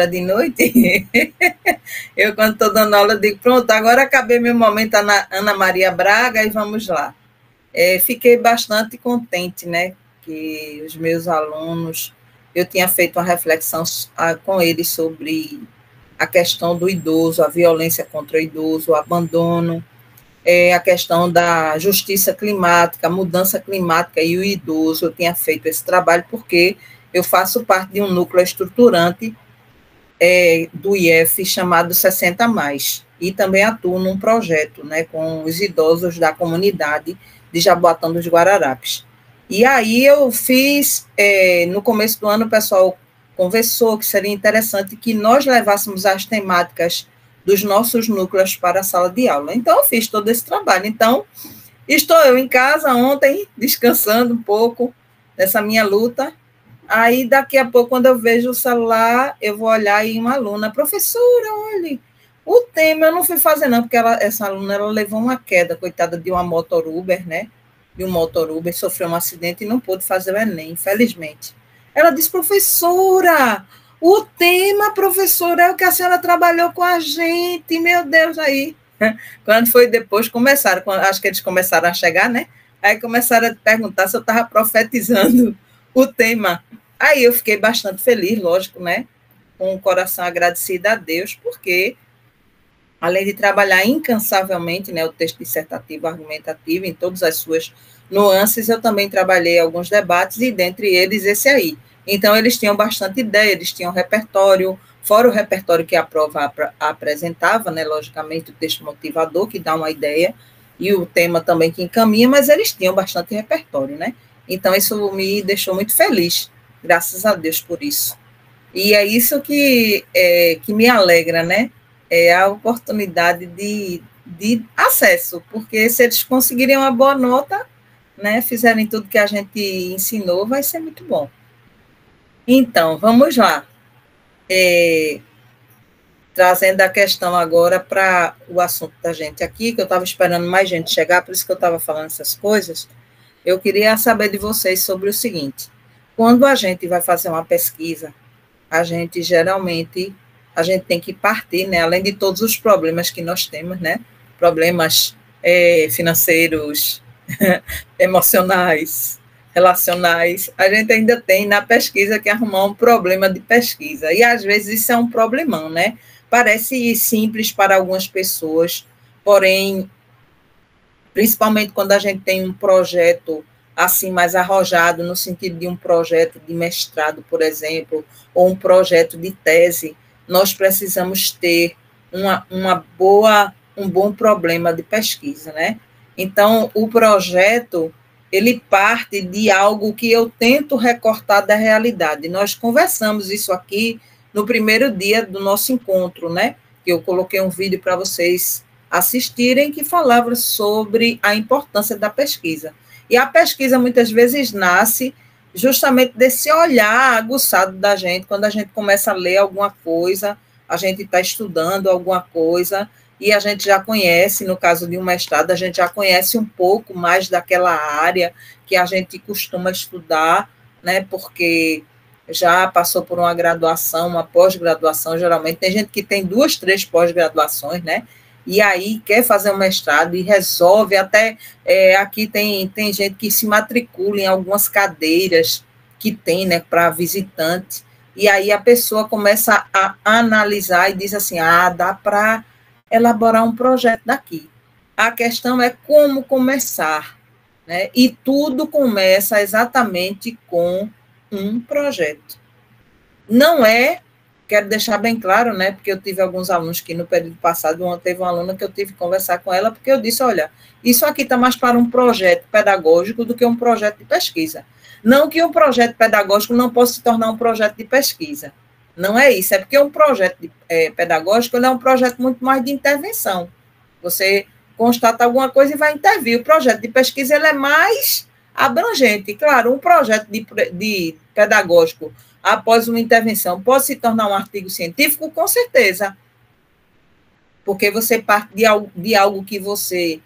de noite, eu quando estou dando aula, digo, pronto, agora acabei meu momento Ana Maria Braga e vamos lá. Fiquei bastante contente, né, que os meus alunos, eu tinha feito uma reflexão com eles sobre a questão do idoso, a violência contra o idoso, o abandono, a questão da justiça climática, a mudança climática e o idoso. Eu tinha feito esse trabalho porque eu faço parte de um núcleo estruturante do IF chamado 60 Mais, e também atuo num projeto, né, com os idosos da comunidade de Jaboatão dos Guararapes. E aí eu fiz, no começo do ano, o pessoal conversou que seria interessante que nós levássemos as temáticas dos nossos núcleos para a sala de aula. Então, eu fiz todo esse trabalho. Então, estou eu em casa ontem, descansando um pouco dessa minha luta. Aí, daqui a pouco, quando eu vejo o celular, eu vou olhar e uma aluna, professora, olha, o tema eu não fui fazer não, porque essa aluna ela levou uma queda, coitada de uma motoruber, né? De um motoruber, sofreu um acidente e não pôde fazer o Enem, infelizmente. Ela disse, professora, o tema, professora, é o que a senhora trabalhou com a gente, meu Deus, aí. Quando foi depois, acho que eles começaram a chegar, né? Aí começaram a perguntar se eu estava profetizando o tema. Aí eu fiquei bastante feliz, lógico, né? Com o coração agradecido a Deus, porque, além de trabalhar incansavelmente, né, o texto dissertativo, argumentativo, em todas as suas nuances, eu também trabalhei alguns debates, e dentre eles esse aí. Então, eles tinham bastante ideia, eles tinham repertório, fora o repertório que a prova apresentava, né, logicamente, o texto motivador, que dá uma ideia, e o tema também que encaminha, mas eles tinham bastante repertório, né? Então, isso me deixou muito feliz, graças a Deus por isso. E é isso que me alegra, né? É a oportunidade de acesso, porque se eles conseguirem uma boa nota, né, fizerem tudo que a gente ensinou, vai ser muito bom. Então, vamos lá. Trazendo a questão agora para o assunto da gente aqui, que eu estava esperando mais gente chegar, por isso que eu estava falando essas coisas. Eu queria saber de vocês sobre o seguinte: quando a gente vai fazer uma pesquisa, a gente tem que partir, né, além de todos os problemas que nós temos, né, problemas financeiros, emocionais, relacionais, a gente ainda tem na pesquisa que arrumar um problema de pesquisa, e às vezes isso é um problemão, né, parece simples para algumas pessoas, porém, principalmente quando a gente tem um projeto assim mais arrojado, no sentido de um projeto de mestrado, por exemplo, ou um projeto de tese, nós precisamos ter um bom problema de pesquisa, né? Então, o projeto, ele parte de algo que eu tento recortar da realidade. Nós conversamos isso aqui no primeiro dia do nosso encontro, né? Que eu coloquei um vídeo para vocês assistirem, que falava sobre a importância da pesquisa. E a pesquisa, muitas vezes, nasce justamente desse olhar aguçado da gente, quando a gente começa a ler alguma coisa, a gente está estudando alguma coisa, e a gente já conhece, no caso de um mestrado, a gente já conhece um pouco mais daquela área que a gente costuma estudar, né, porque já passou por uma graduação, uma pós-graduação, geralmente tem gente que tem 2, 3 pós-graduações, né, e aí quer fazer um mestrado e resolve, até aqui tem gente que se matricula em algumas cadeiras que tem, né, para visitante, e aí a pessoa começa a analisar e diz assim, dá para elaborar um projeto daqui. A questão é como começar, né? E tudo começa exatamente com um projeto. Não é, quero deixar bem claro, né? Porque eu tive alguns alunos que no período passado, teve uma aluna que eu tive que conversar com ela, porque eu disse, olha, isso aqui está mais para um projeto pedagógico do que um projeto de pesquisa. Não que um projeto pedagógico não possa se tornar um projeto de pesquisa. Não é isso, é porque um projeto pedagógico é um projeto muito mais de intervenção. Você constata alguma coisa e vai intervir. O projeto de pesquisa ele é mais abrangente. Claro, um projeto de pedagógico após uma intervenção pode se tornar um artigo científico, com certeza, porque você parte de algo que você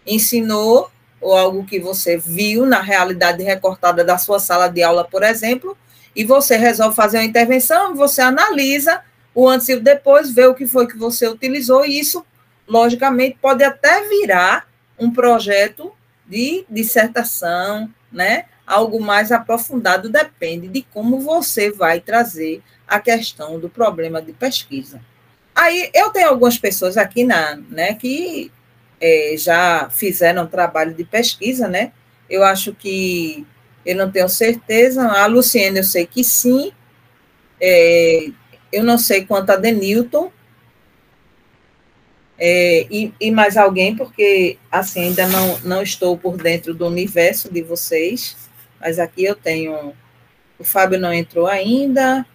ensinou ou algo que você viu na realidade recortada da sua sala de aula, por exemplo, e você resolve fazer uma intervenção, você analisa o antes e o depois, ver o que foi que você utilizou, e isso, logicamente, pode até virar um projeto de dissertação, né? Algo mais aprofundado, depende de como você vai trazer a questão do problema de pesquisa. Aí, eu tenho algumas pessoas aqui né, que já fizeram trabalho de pesquisa, né? Eu acho que, eu não tenho certeza, a Luciene eu sei que sim, eu não sei quanto a Denilton, e mais alguém, porque assim, ainda não estou por dentro do universo de vocês, mas aqui eu tenho, o Fábio não entrou ainda,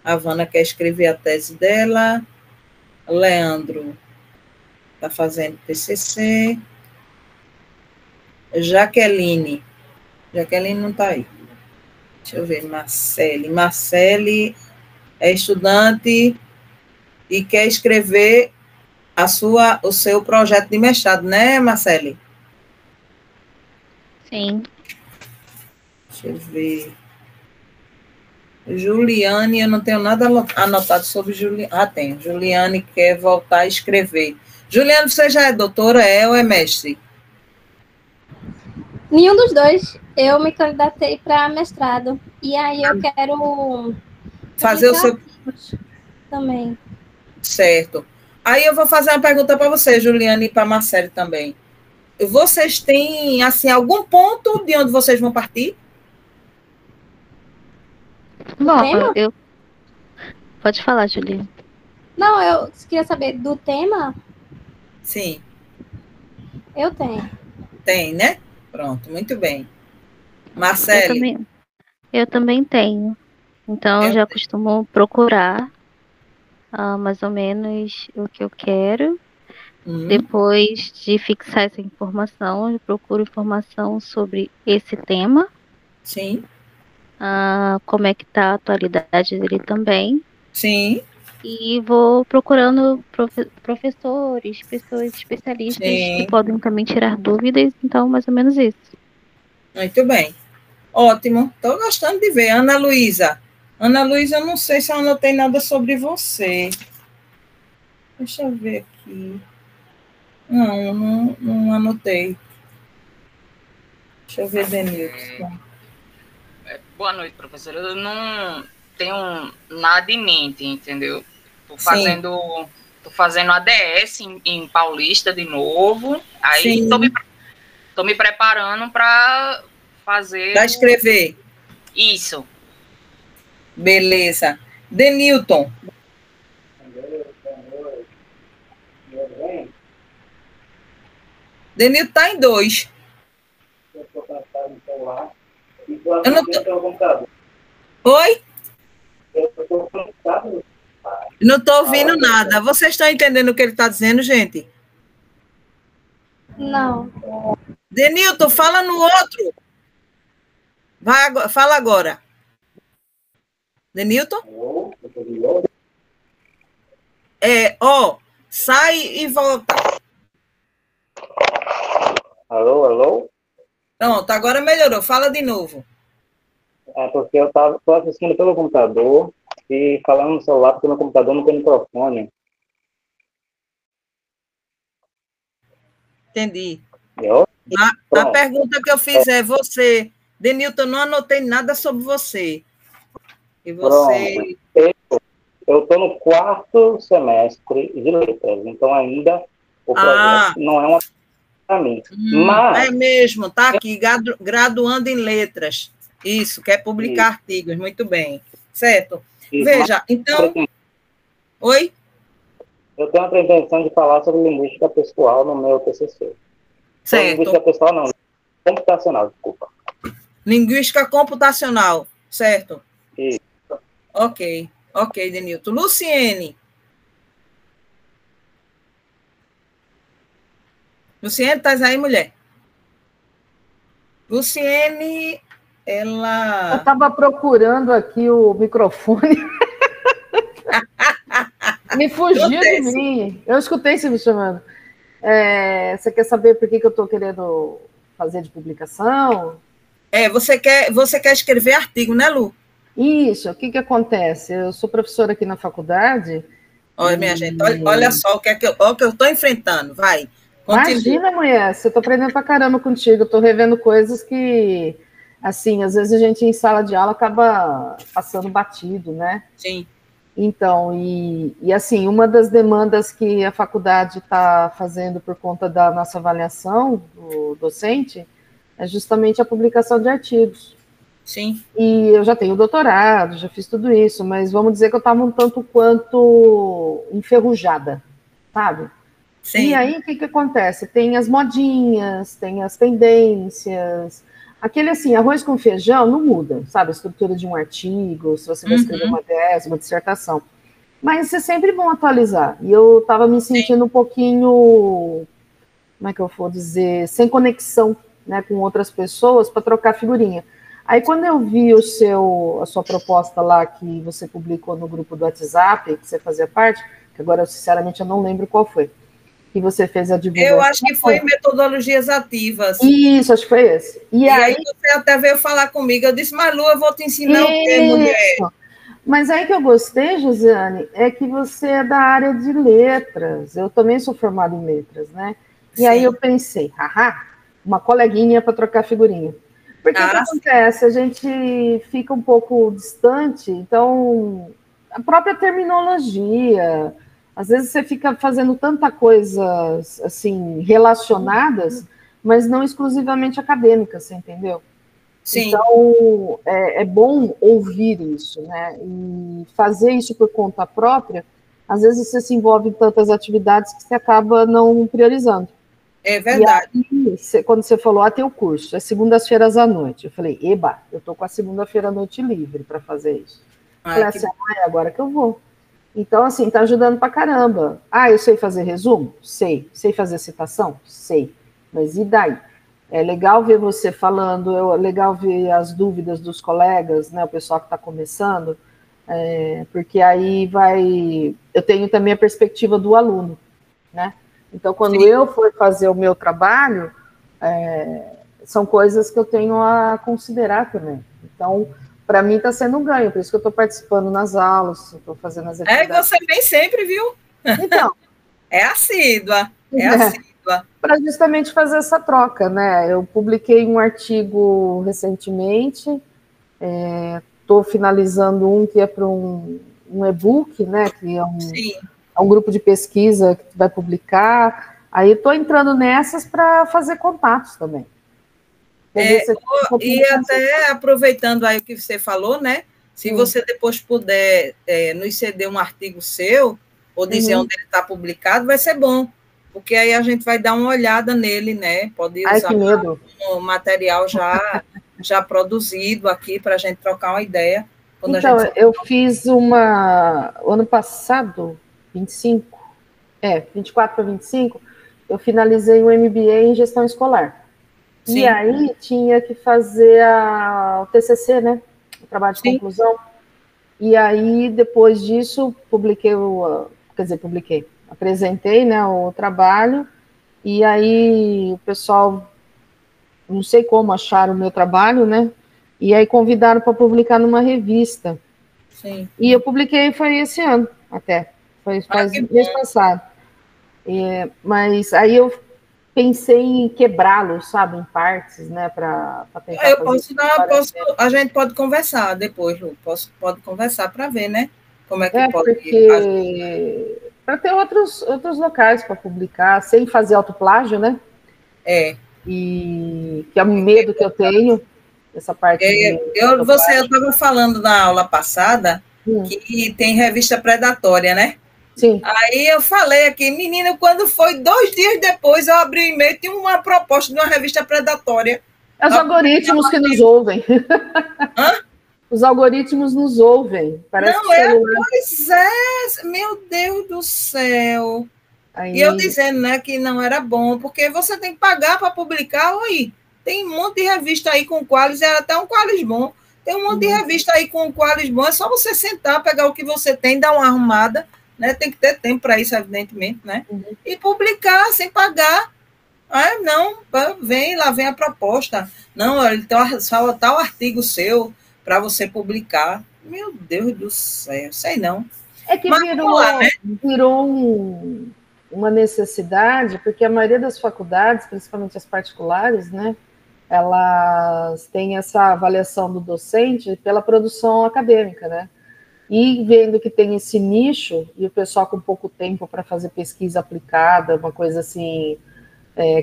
a Vana quer escrever a tese dela, Leandro está fazendo TCC, Jaqueline não está aí. Deixa eu ver, Marcele é estudante e quer escrever o seu projeto de mestrado, né, Marcele? Sim. Deixa eu ver. Juliane, eu não tenho nada anotado sobre Juliane. Ah, tenho. Juliane quer voltar a escrever. Juliane, você já é doutora, ou é mestre? Nenhum dos dois. Eu me candidatei para mestrado. E aí eu quero fazer o seu também. Certo. Aí eu vou fazer uma pergunta para você, Juliane, e para a Marcele também. Vocês têm, assim, algum ponto de onde vocês vão partir? Bom, Pode falar, Juliane. Não, eu queria saber do tema. Sim. Eu tenho. Tem, né? Pronto, muito bem. Marcele? Eu também tenho. Então, eu já costumo procurar mais ou menos o que eu quero. Depois de fixar essa informação, eu procuro informação sobre esse tema. Sim. Como é que está a atualidade dele também. Sim. E vou procurando professores, pessoas especialistas que podem também tirar dúvidas. Então, mais ou menos isso. Muito bem. Ótimo. Estou gostando de ver. Ana Luísa. Ana Luísa, eu não sei se eu anotei nada sobre você. Deixa eu ver aqui. Não anotei. Deixa eu ver, Denilton. Boa noite, professora. Eu não tenho nada em mente, entendeu? Estou fazendo ADS em Paulista de novo. Aí estou me preparando para fazer. Para escrever. Isso. Beleza. Denilton. Denilton está em 2. Eu não tô... Oi? Não estou ouvindo nada. Vocês estão entendendo o que ele está dizendo, gente? Não. Denilton, fala no outro. Fala agora. Denilton? Sai e volta. Alô, alô? Pronto, agora melhorou. Fala de novo. É porque eu estou assistindo pelo computador e falando no celular, porque no computador não tem microfone. Entendi. Eu? A pergunta que eu fiz é você. Denilton, não anotei nada sobre você. E você... Eu estou no 4º semestre de letras, então ainda o projeto não é uma para mim. Mas... É mesmo, está aqui, graduando em letras. Isso, quer publicar artigos, muito bem. Certo? Veja, então... Oi? Eu tenho a pretensão de falar sobre linguística pessoal no meu TCC. Certo. Linguística pessoal não, computacional, desculpa. Linguística computacional, certo? Isso. Ok, Denilton. Luciene, estás aí, mulher? Luciene, ela... Eu estava procurando aqui o microfone. Me fugiu de mim. Eu escutei você me chamando. Você quer saber por que eu estou querendo fazer de publicação? Você quer escrever artigo, né, Lu? Isso, o que acontece? Eu sou professora aqui na faculdade. Olha, minha gente, olha só o que eu estou enfrentando, vai. Continua. Imagina, mulher, eu estou aprendendo pra caramba contigo, eu estou revendo coisas que, assim, às vezes a gente em sala de aula acaba passando batido, né? Sim. Então, e assim, uma das demandas que a faculdade está fazendo por conta da nossa avaliação do docente é justamente a publicação de artigos. Sim. E eu já tenho doutorado, já fiz tudo isso, mas vamos dizer que eu estava um tanto quanto enferrujada, sabe? Sim. E aí, o que acontece? Tem as modinhas, tem as tendências. Aquele, assim, arroz com feijão não muda, sabe? A estrutura de um artigo, se você vai escrever uma tese, uma dissertação. Mas é sempre bom atualizar. E eu estava me sentindo um pouquinho, como é que eu vou dizer, sem conexão, né, com outras pessoas para trocar figurinha. Aí, quando eu vi a sua proposta lá, que você publicou no grupo do WhatsApp, que você fazia parte, que agora, sinceramente, eu não lembro qual foi, que você fez a divulgação. Eu acho que foi metodologias ativas. Isso, acho que foi esse. E aí você até veio falar comigo, eu disse, mas Lu, eu vou te ensinar o quê, mulher? Mas aí que eu gostei, Josiane, é que você é da área de letras. Eu também sou formada em letras, né? E aí eu pensei, uma coleguinha para trocar figurinha. Porque o que acontece? A gente fica um pouco distante, então a própria terminologia, às vezes você fica fazendo tanta coisa assim, relacionadas, mas não exclusivamente acadêmicas, você entendeu? Sim. Então, é bom ouvir isso, né? E fazer isso por conta própria, às vezes você se envolve em tantas atividades que você acaba não priorizando. É verdade. E aí, quando você falou, tem o curso, é segundas-feiras à noite. Eu falei, eu tô com a segunda-feira à noite livre para fazer isso. Falei assim, é agora que eu vou. Então, assim, tá ajudando pra caramba. Eu sei fazer resumo? Sei. Sei fazer citação? Sei. Mas e daí? É legal ver você falando, é legal ver as dúvidas dos colegas, né, o pessoal que está começando, porque aí eu tenho também a perspectiva do aluno, né? Então, quando eu for fazer o meu trabalho, são coisas que eu tenho a considerar também. Então, para mim está sendo um ganho, por isso que eu estou participando nas aulas, estou fazendo as atividades. Você vem sempre, viu? Então. É assídua, assídua. Para justamente fazer essa troca, né? Eu publiquei um artigo recentemente, estou finalizando um que é para um e-book, né? Que é um grupo de pesquisa que vai publicar. Aí estou entrando nessas para fazer contatos também. E até aproveitando aí o que você falou, né? Se você depois puder nos ceder um artigo seu, ou dizer onde ele está publicado, vai ser bom. Porque aí a gente vai dar uma olhada nele, né? Pode usar um material já produzido aqui para a gente trocar uma ideia. Então, eu fiz o ano passado, 24 para 25, eu finalizei um MBA em gestão escolar. Sim. E aí tinha que fazer o TCC, né? O trabalho de conclusão. E aí, depois disso, apresentei, né, o trabalho, e aí o pessoal, não sei como acharam o meu trabalho, né, e aí convidaram para publicar numa revista. Sim. E eu publiquei, foi esse ano, até, faz mês passado. Mas aí eu pensei em quebrá-lo, sabe, em partes, né, para tentar a gente pode conversar depois, Lu, pode conversar para ver, né, como é que pode... Porque... para ter outros locais para publicar, sem fazer autoplágio, né? E que é um medo que eu tenho, essa parte eu estava falando na aula passada que tem revista predatória, né? Sim. Aí eu falei aqui, menina, quando foi 2 dias depois, eu abri o e-mail, tinha uma proposta de uma revista predatória. Os algoritmos que nos ouvem. Os algoritmos nos ouvem. Parece pois é, meu Deus do céu. Aí... E eu dizendo, né, que não era bom, porque você tem que pagar para publicar. Tem um monte de revista aí com qualis, era até um qualis bom. Tem um monte de revista aí com qualis bom, é só você sentar, pegar o que você tem, dar uma arrumada, né? Tem que ter tempo para isso, evidentemente, né? E publicar sem pagar. Não, lá vem a proposta. Não, ele tem tal artigo seu, para você publicar. Meu Deus do céu, sei não. É que virou uma necessidade, porque a maioria das faculdades, principalmente as particulares, né, elas têm essa avaliação do docente pela produção acadêmica, né? E vendo que tem esse nicho, e o pessoal com pouco tempo para fazer pesquisa aplicada, uma coisa assim,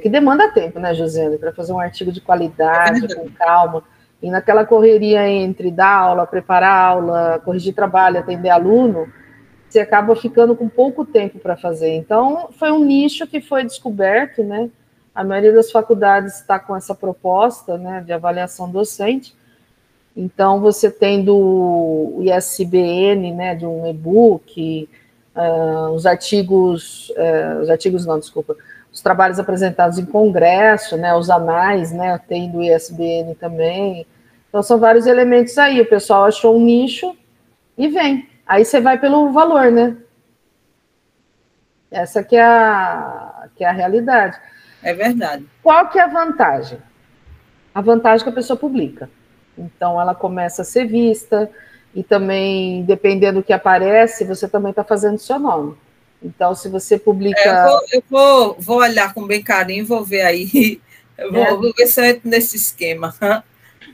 que demanda tempo, né, Josiane, para fazer um artigo de qualidade, com calma, e naquela correria entre dar aula, preparar aula, corrigir trabalho, atender aluno, você acaba ficando com pouco tempo para fazer. Então, foi um nicho que foi descoberto, né? A maioria das faculdades está com essa proposta, né, de avaliação docente. Então, você tem do ISBN, né, de um e-book, os trabalhos apresentados em congresso, né, os anais, né, tem do ISBN também. Então, são vários elementos aí. O pessoal achou um nicho e vem. Aí você vai pelo valor, né? Essa que é a realidade. É verdade. Qual que é a vantagem? A vantagem é que a pessoa publica. Então, ela começa a ser vista, e também, dependendo do que aparece, você também está fazendo seu nome. Então, se você publica... Eu vou olhar com bem carinho, vou ver aí, vou ver se eu entro nesse esquema.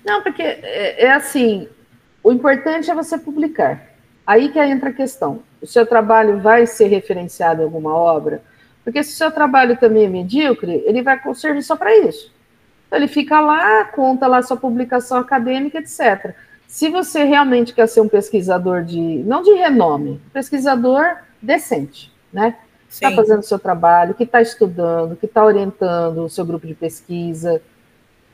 Não, porque é assim, o importante é você publicar. Aí que entra a questão. O seu trabalho vai ser referenciado em alguma obra? Porque se o seu trabalho também é medíocre, ele vai servir só para isso. Então, ele fica lá, conta lá sua publicação acadêmica, etc. Se você realmente quer ser um pesquisador não de renome, pesquisador decente, né? Que está fazendo o seu trabalho, que está estudando, que está orientando o seu grupo de pesquisa.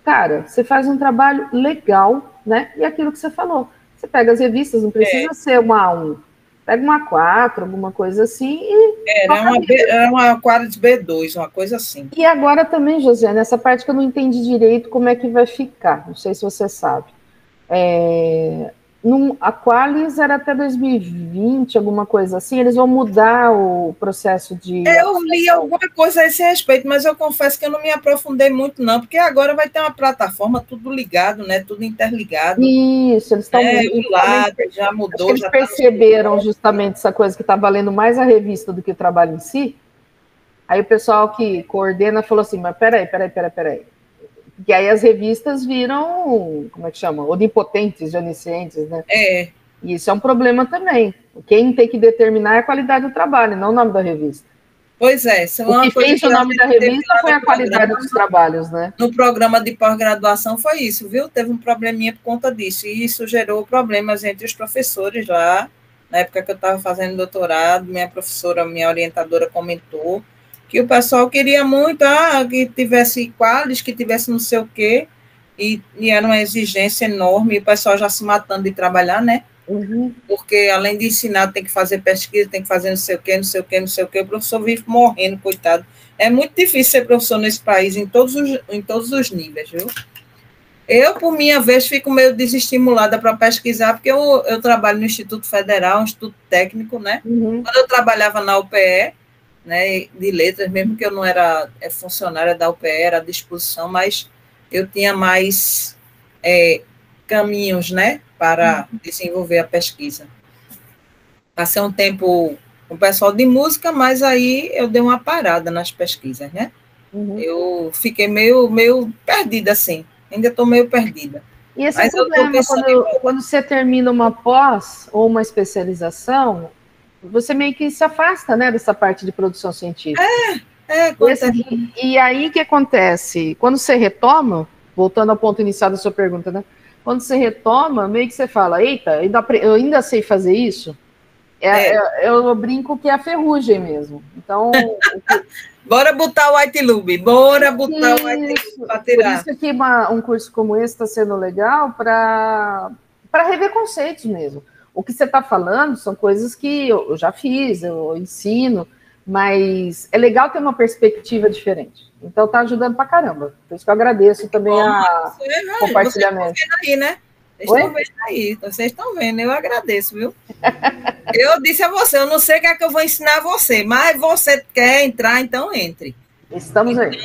Cara, você faz um trabalho legal, né? E aquilo que você falou. Você pega as revistas, não precisa ser uma A1. Pega uma A4, alguma coisa assim. Era uma Aquarius B2, uma coisa assim. E agora também, Josiane, nessa parte que eu não entendi direito como é que vai ficar. Não sei se você sabe. A Qualis era até 2020, alguma coisa assim, eles vão mudar o processo de... Eu li alguma coisa a esse respeito, mas eu confesso que eu não me aprofundei muito, não, porque agora vai ter uma plataforma tudo ligado, né? Tudo interligado. Isso, eles estão... já mudou. Eles perceberam justamente essa coisa que está valendo mais a revista do que o trabalho em si. Aí o pessoal que coordena falou assim, mas peraí. E aí as revistas viram, como é que chama? Onipotentes, oniscientes, né? E isso é um problema também. Quem tem que determinar é a qualidade do trabalho, não o nome da revista. Pois é. O que fez o nome da revista foi a qualidade dos trabalhos, né? No programa de pós-graduação foi isso, viu? Teve um probleminha por conta disso, e isso gerou problemas entre os professores lá. Na época que eu estava fazendo doutorado, minha professora, minha orientadora comentou que o pessoal queria muito que tivesse qualis, que tivesse não sei o quê, e era uma exigência enorme, e o pessoal já se matando de trabalhar, né? Uhum. Porque, além de ensinar, tem que fazer pesquisa, tem que fazer não sei o quê, o professor vive morrendo, coitado. É muito difícil ser professor nesse país, em todos os níveis, viu? Eu, por minha vez, fico meio desestimulada para pesquisar, porque eu trabalho no Instituto Federal, um instituto técnico, né? Uhum. Quando eu trabalhava na UPE, né, de letras, mesmo que eu não era funcionária da UPE, era à disposição, mas eu tinha mais caminhos, né, para desenvolver a pesquisa. Passei um tempo com o pessoal de música, mas aí eu dei uma parada nas pesquisas, né? Uhum. Eu fiquei meio perdida, assim, ainda estou meio perdida. E esse é o problema, quando você termina uma pós ou uma especialização, você meio que se afasta, né, dessa parte de produção científica. E aí o que acontece? Quando você retoma, voltando ao ponto inicial da sua pergunta, né? Quando você retoma, meio que você fala, eita, eu ainda sei fazer isso? Eu brinco que é a ferrugem mesmo. Então... Bora botar o White Lube, para tirar. Por isso que um curso como esse está sendo legal para rever conceitos mesmo. O que você está falando são coisas que eu já fiz, eu ensino, mas é legal ter uma perspectiva diferente. Então está ajudando para caramba. Por isso que eu agradeço também compartilhamento. Vocês estão vendo aí, né? Vocês estão vendo, eu agradeço, viu? Eu disse a você, eu não sei o que é que eu vou ensinar a você, mas você quer entrar, então entre. Estamos aí.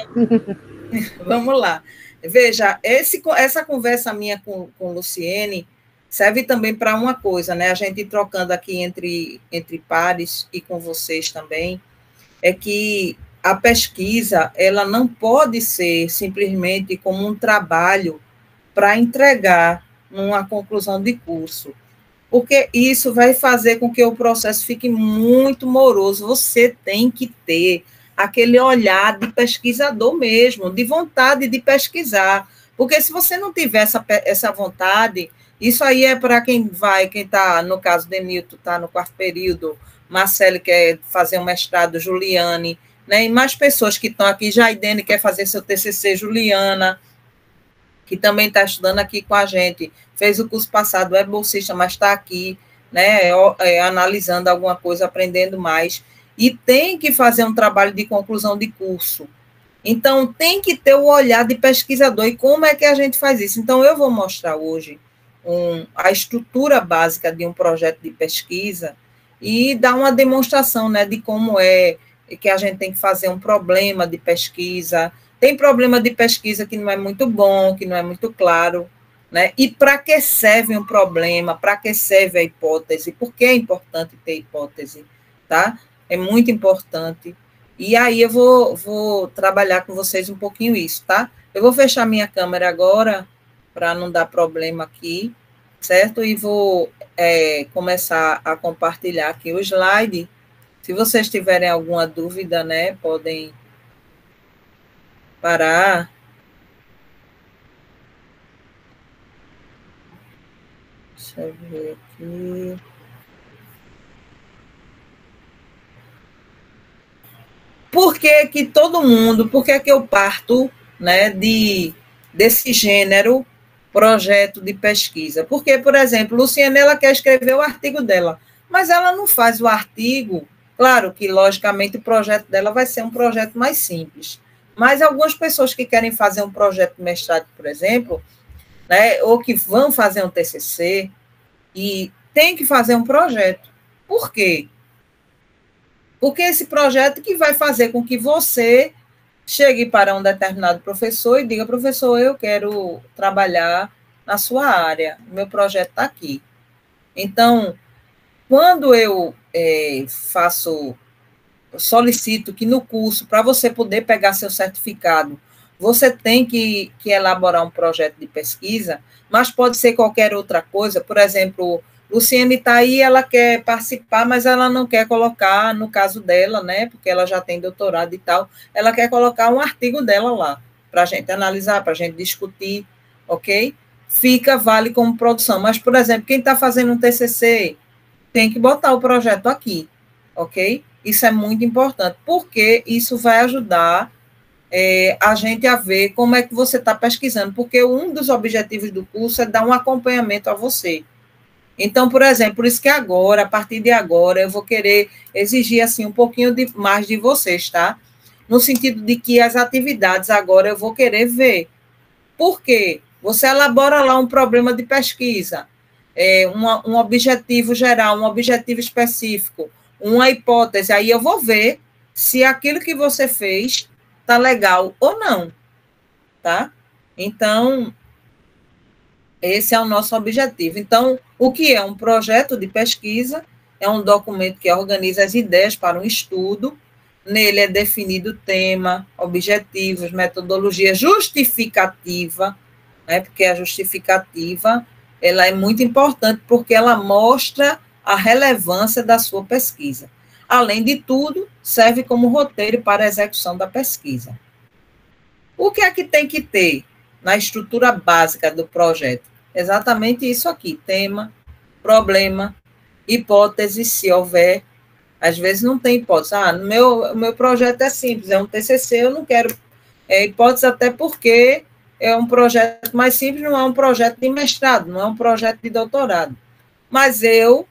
Vamos lá. Veja, essa conversa minha com Luciene serve também para uma coisa, né? A gente trocando aqui entre pares e com vocês também, é que a pesquisa, ela não pode ser simplesmente como um trabalho para entregar uma conclusão de curso, porque isso vai fazer com que o processo fique muito moroso. Você tem que ter aquele olhar de pesquisador mesmo, de vontade de pesquisar, porque se você não tiver essa vontade, isso aí é para quem está, no caso de Nilton, está no 4º período, Marcele quer fazer um mestrado, Juliane, né, e mais pessoas que estão aqui, Jaidene quer fazer seu TCC, Juliana, que também está estudando aqui com a gente, fez o curso passado, é bolsista, mas está aqui, né, analisando alguma coisa, aprendendo mais, e tem que fazer um trabalho de conclusão de curso. Então, tem que ter o olhar de pesquisador. E como é que a gente faz isso? Então, eu vou mostrar hoje a estrutura básica de um projeto de pesquisa e dar uma demonstração, né, de como é que a gente tem que fazer um problema de pesquisa. Tem problema de pesquisa que não é muito bom, que não é muito claro, né? E para que serve um problema? Para que serve a hipótese? Por que é importante ter hipótese? Tá? É muito importante. E aí eu vou trabalhar com vocês um pouquinho isso, tá? Eu vou fechar minha câmera agora, para não dar problema aqui, certo? E vou começar a compartilhar aqui o slide. Se vocês tiverem alguma dúvida, né, podem parar. Deixa eu ver aqui. Por que que todo mundo, por que que eu parto, né, desse gênero projeto de pesquisa? Porque, por exemplo, Luciane, ela quer escrever o artigo dela, mas ela não faz o artigo. Claro que, logicamente, o projeto dela vai ser um projeto mais simples, mas algumas pessoas que querem fazer um projeto de mestrado, por exemplo, né, ou que vão fazer um TCC, e tem que fazer um projeto. Por quê? Porque esse projeto que vai fazer com que você chegue para um determinado professor e diga, professor, eu quero trabalhar na sua área, meu projeto está aqui. Então, quando eu solicito que no curso, para você poder pegar seu certificado, você tem que elaborar um projeto de pesquisa, mas pode ser qualquer outra coisa. Por exemplo, Luciane está aí, ela quer participar, mas ela não quer colocar, no caso dela, né, porque ela já tem doutorado e tal, ela quer colocar um artigo dela lá, para a gente analisar, para a gente discutir, ok? Vale como produção. Mas, por exemplo, quem está fazendo um TCC tem que botar o projeto aqui, ok? Isso é muito importante, porque isso vai ajudar a gente a ver como é que você está pesquisando, porque um dos objetivos do curso é dar um acompanhamento a você. Então, por exemplo, por isso que agora, a partir de agora, eu vou querer exigir assim, um pouquinho mais de vocês, tá? No sentido de que as atividades agora eu vou querer ver. Por quê? Você elabora lá um problema de pesquisa, um objetivo geral, um objetivo específico, uma hipótese, aí eu vou ver se aquilo que você fez está legal ou não, tá? Então, esse é o nosso objetivo. Então, o que é um projeto de pesquisa? É um documento que organiza as ideias para um estudo. Nele é definido o tema, objetivos, metodologia, justificativa, né? Porque a justificativa ela é muito importante porque ela mostra a relevância da sua pesquisa. Além de tudo, serve como roteiro para a execução da pesquisa. O que é que tem que ter na estrutura básica do projeto? Exatamente isso aqui, tema, problema, hipótese, se houver. Às vezes não tem hipótese. Meu projeto é simples, é um TCC, eu não quero hipótese, até porque é um projeto mais simples, não é um projeto de mestrado, não é um projeto de doutorado. Mas eu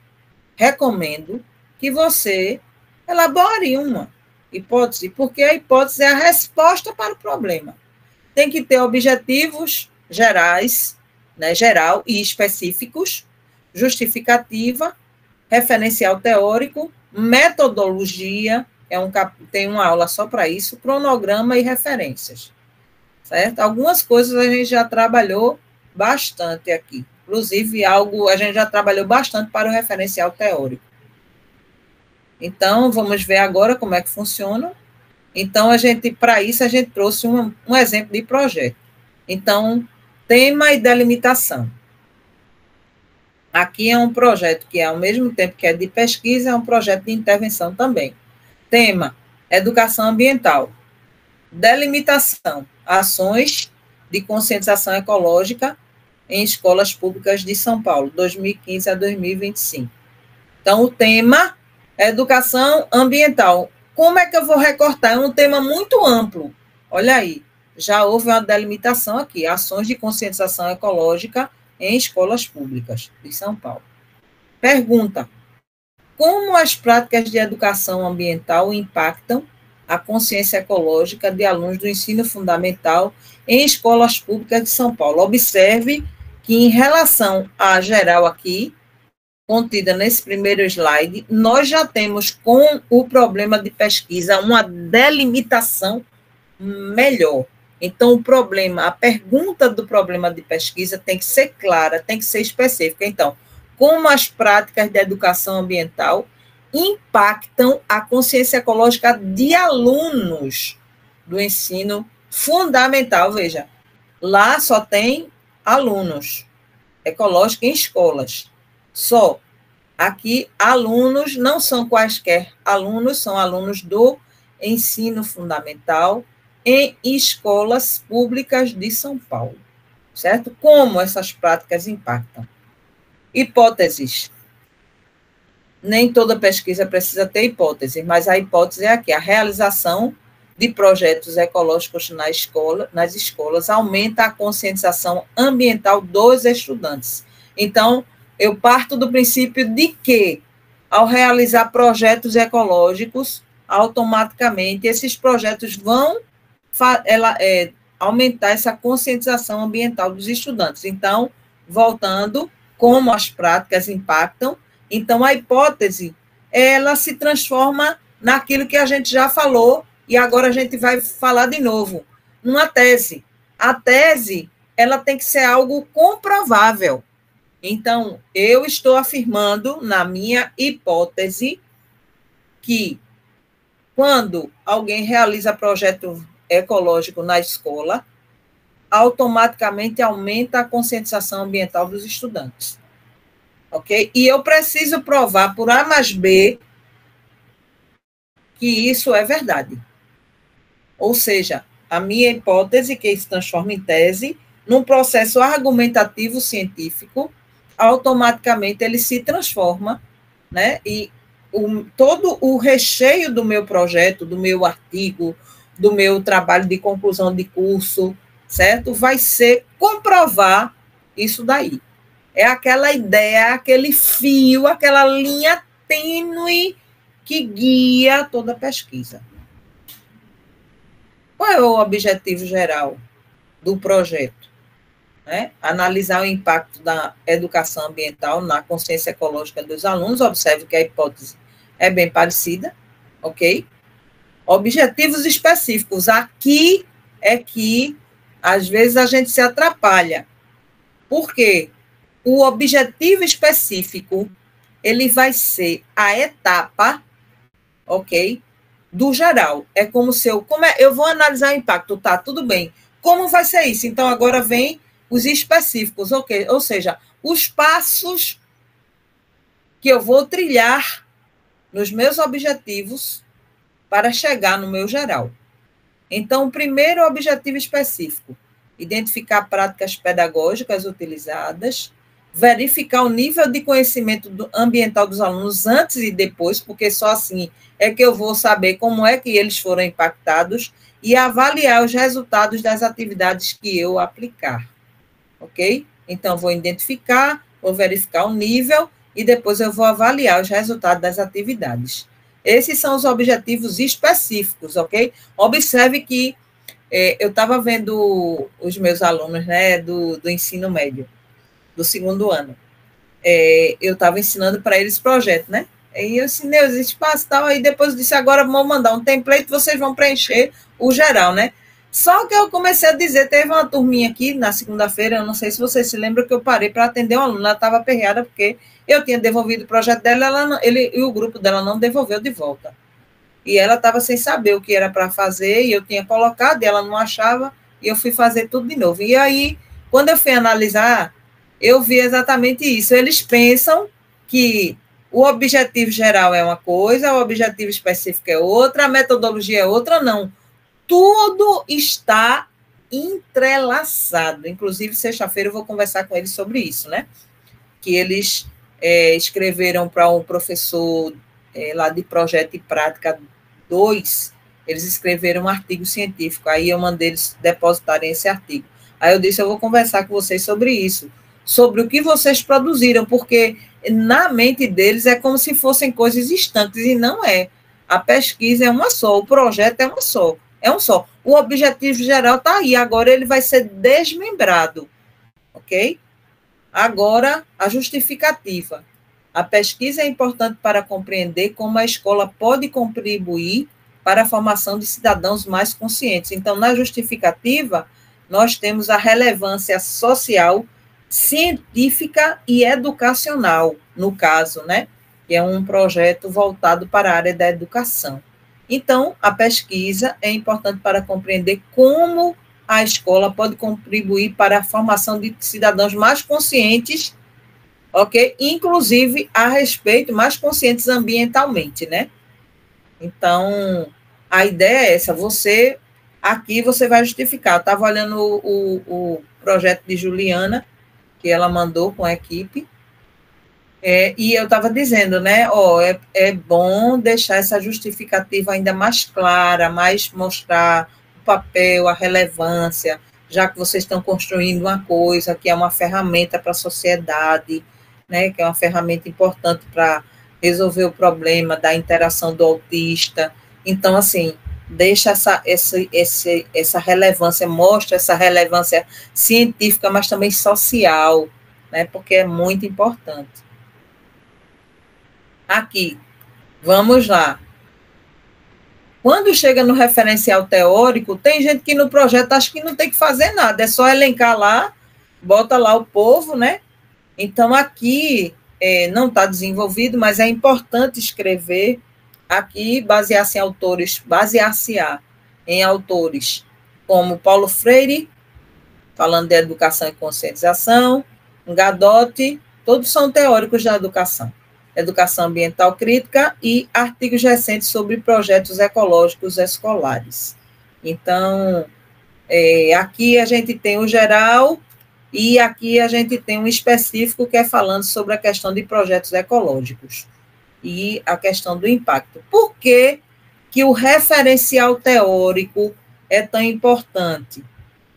recomendo que você elabore uma hipótese, porque a hipótese é a resposta para o problema. Tem que ter objetivos gerais, né, geral e específicos, justificativa, referencial teórico, metodologia, tem uma aula só para isso, cronograma e referências, certo? Algumas coisas a gente já trabalhou bastante aqui. Inclusive, a gente já trabalhou bastante para o referencial teórico. Então, vamos ver agora como é que funciona. Então, para isso, a gente trouxe um exemplo de projeto. Então, tema e delimitação. Aqui é um projeto que, ao mesmo tempo que é de pesquisa, é um projeto de intervenção também. Tema, educação ambiental. Delimitação, ações de conscientização ecológica em escolas públicas de São Paulo, 2015 a 2025. Então, o tema é educação ambiental. Como é que eu vou recortar? É um tema muito amplo. Olha aí, já houve uma delimitação aqui, ações de conscientização ecológica em escolas públicas de São Paulo. Pergunta: como as práticas de educação ambiental impactam a consciência ecológica de alunos do ensino fundamental em escolas públicas de São Paulo? Observe que, em relação à geral aqui, contida nesse primeiro slide, nós já temos com o problema de pesquisa uma delimitação melhor. Então, a pergunta do problema de pesquisa tem que ser clara, tem que ser específica. Então, como as práticas de educação ambiental impactam a consciência ecológica de alunos do ensino fundamental? Veja, lá só tem alunos ecológicos em escolas. Só. Aqui, alunos não são quaisquer alunos, são alunos do ensino fundamental em escolas públicas de São Paulo, certo? Como essas práticas impactam? Hipóteses. Nem toda pesquisa precisa ter hipótese, mas a hipótese é aqui: a realização de projetos ecológicos nas escolas aumenta a conscientização ambiental dos estudantes. Então, eu parto do princípio de que, ao realizar projetos ecológicos, automaticamente esses projetos vão aumentar essa conscientização ambiental dos estudantes. Então, voltando, como as práticas impactam, então a hipótese, ela se transforma naquilo que a gente já falou, e agora a gente vai falar de novo, numa tese. A tese, ela tem que ser algo comprovável. Então, eu estou afirmando, na minha hipótese, que quando alguém realiza projeto ecológico na escola, automaticamente aumenta a conscientização ambiental dos estudantes. Ok? E eu preciso provar por A mais B que isso é verdade. Ou seja, a minha hipótese, que se transforma em tese, num processo argumentativo científico, automaticamente ele se transforma, né? E todo o recheio do meu projeto, do meu artigo, do meu trabalho de conclusão de curso, certo? Vai ser comprovar isso daí. É aquela ideia, aquele fio, aquela linha tênue que guia toda a pesquisa. Qual é o objetivo geral do projeto? Analisar o impacto da educação ambiental na consciência ecológica dos alunos. Observe que a hipótese é bem parecida, ok? Objetivos específicos. Aqui é que, às vezes, a gente se atrapalha. Por quê? O objetivo específico, ele vai ser a etapa, ok? Do geral. É como se eu vou analisar o impacto, tá? Tudo bem. Como vai ser isso? Então, agora vem os específicos, ok? Ou seja, os passos que eu vou trilhar nos meus objetivos para chegar no meu geral. Então, o primeiro objetivo específico: identificar práticas pedagógicas utilizadas, verificar o nível de conhecimento ambiental dos alunos antes e depois, porque só assim é que eu vou saber como é que eles foram impactados, e avaliar os resultados das atividades que eu aplicar. Ok? Então, vou identificar, vou verificar o nível e depois eu vou avaliar os resultados das atividades. Esses são os objetivos específicos, ok? Observe que eu estava vendo os meus alunos, né, do ensino médio, do segundo ano. Eu estava ensinando para eles projeto, né? E eu ensinei os espaços e tal, aí depois eu disse: agora vou mandar um template, vocês vão preencher o geral, né? Só que eu comecei a dizer, teve uma turminha aqui na segunda-feira, eu não sei se você se lembra, que eu parei para atender uma aluna, ela estava aperreada porque eu tinha devolvido o projeto dela, e o grupo dela não devolveu de volta. E ela estava sem saber o que era para fazer, e eu tinha colocado, e ela não achava, e eu fui fazer tudo de novo. E aí, quando eu fui analisar, eu vi exatamente isso. Eles pensam que o objetivo geral é uma coisa, o objetivo específico é outra, a metodologia é outra, não. Tudo está entrelaçado. Inclusive, sexta-feira eu vou conversar com eles sobre isso, né? Que eles escreveram para um professor lá de Projeto e Prática 2, eles escreveram um artigo científico. Aí eu mandei eles depositarem esse artigo. Aí eu disse, eu vou conversar com vocês sobre isso, sobre o que vocês produziram, porque na mente deles é como se fossem coisas estanques, e não é. A pesquisa é uma só, o projeto é uma só. É um só. O objetivo geral está aí, agora ele vai ser desmembrado, ok? Agora, a justificativa. A pesquisa é importante para compreender como a escola pode contribuir para a formação de cidadãos mais conscientes. Então, na justificativa, nós temos a relevância social, científica e educacional, no caso, né? Que é um projeto voltado para a área da educação. Então, a pesquisa é importante para compreender como a escola pode contribuir para a formação de cidadãos mais conscientes, ok? Inclusive, a respeito, mais conscientes ambientalmente, né? Então, a ideia é essa, aqui você vai justificar. Eu estava olhando o projeto de Juliana, que ela mandou com a equipe, e eu estava dizendo, né, é bom deixar essa justificativa ainda mais clara, mais mostrar o papel, a relevância, já que vocês estão construindo uma coisa que é uma ferramenta para a sociedade, né, que é uma ferramenta importante para resolver o problema da interação do autista. Então, assim, deixa essa relevância, mostra essa relevância científica, mas também social, né, porque é muito importante. Aqui, vamos lá. Quando chega no referencial teórico, tem gente que no projeto acha que não tem que fazer nada, é só elencar lá, bota lá o povo, né? Então, aqui não está desenvolvido, mas é importante escrever aqui, basear-se em autores como Paulo Freire, falando de educação e conscientização, Gadotti, todos são teóricos da educação ambiental crítica e artigos recentes sobre projetos ecológicos escolares. Então, aqui a gente tem o geral e aqui a gente tem um específico que é falando sobre a questão de projetos ecológicos e a questão do impacto. Por que que o referencial teórico é tão importante?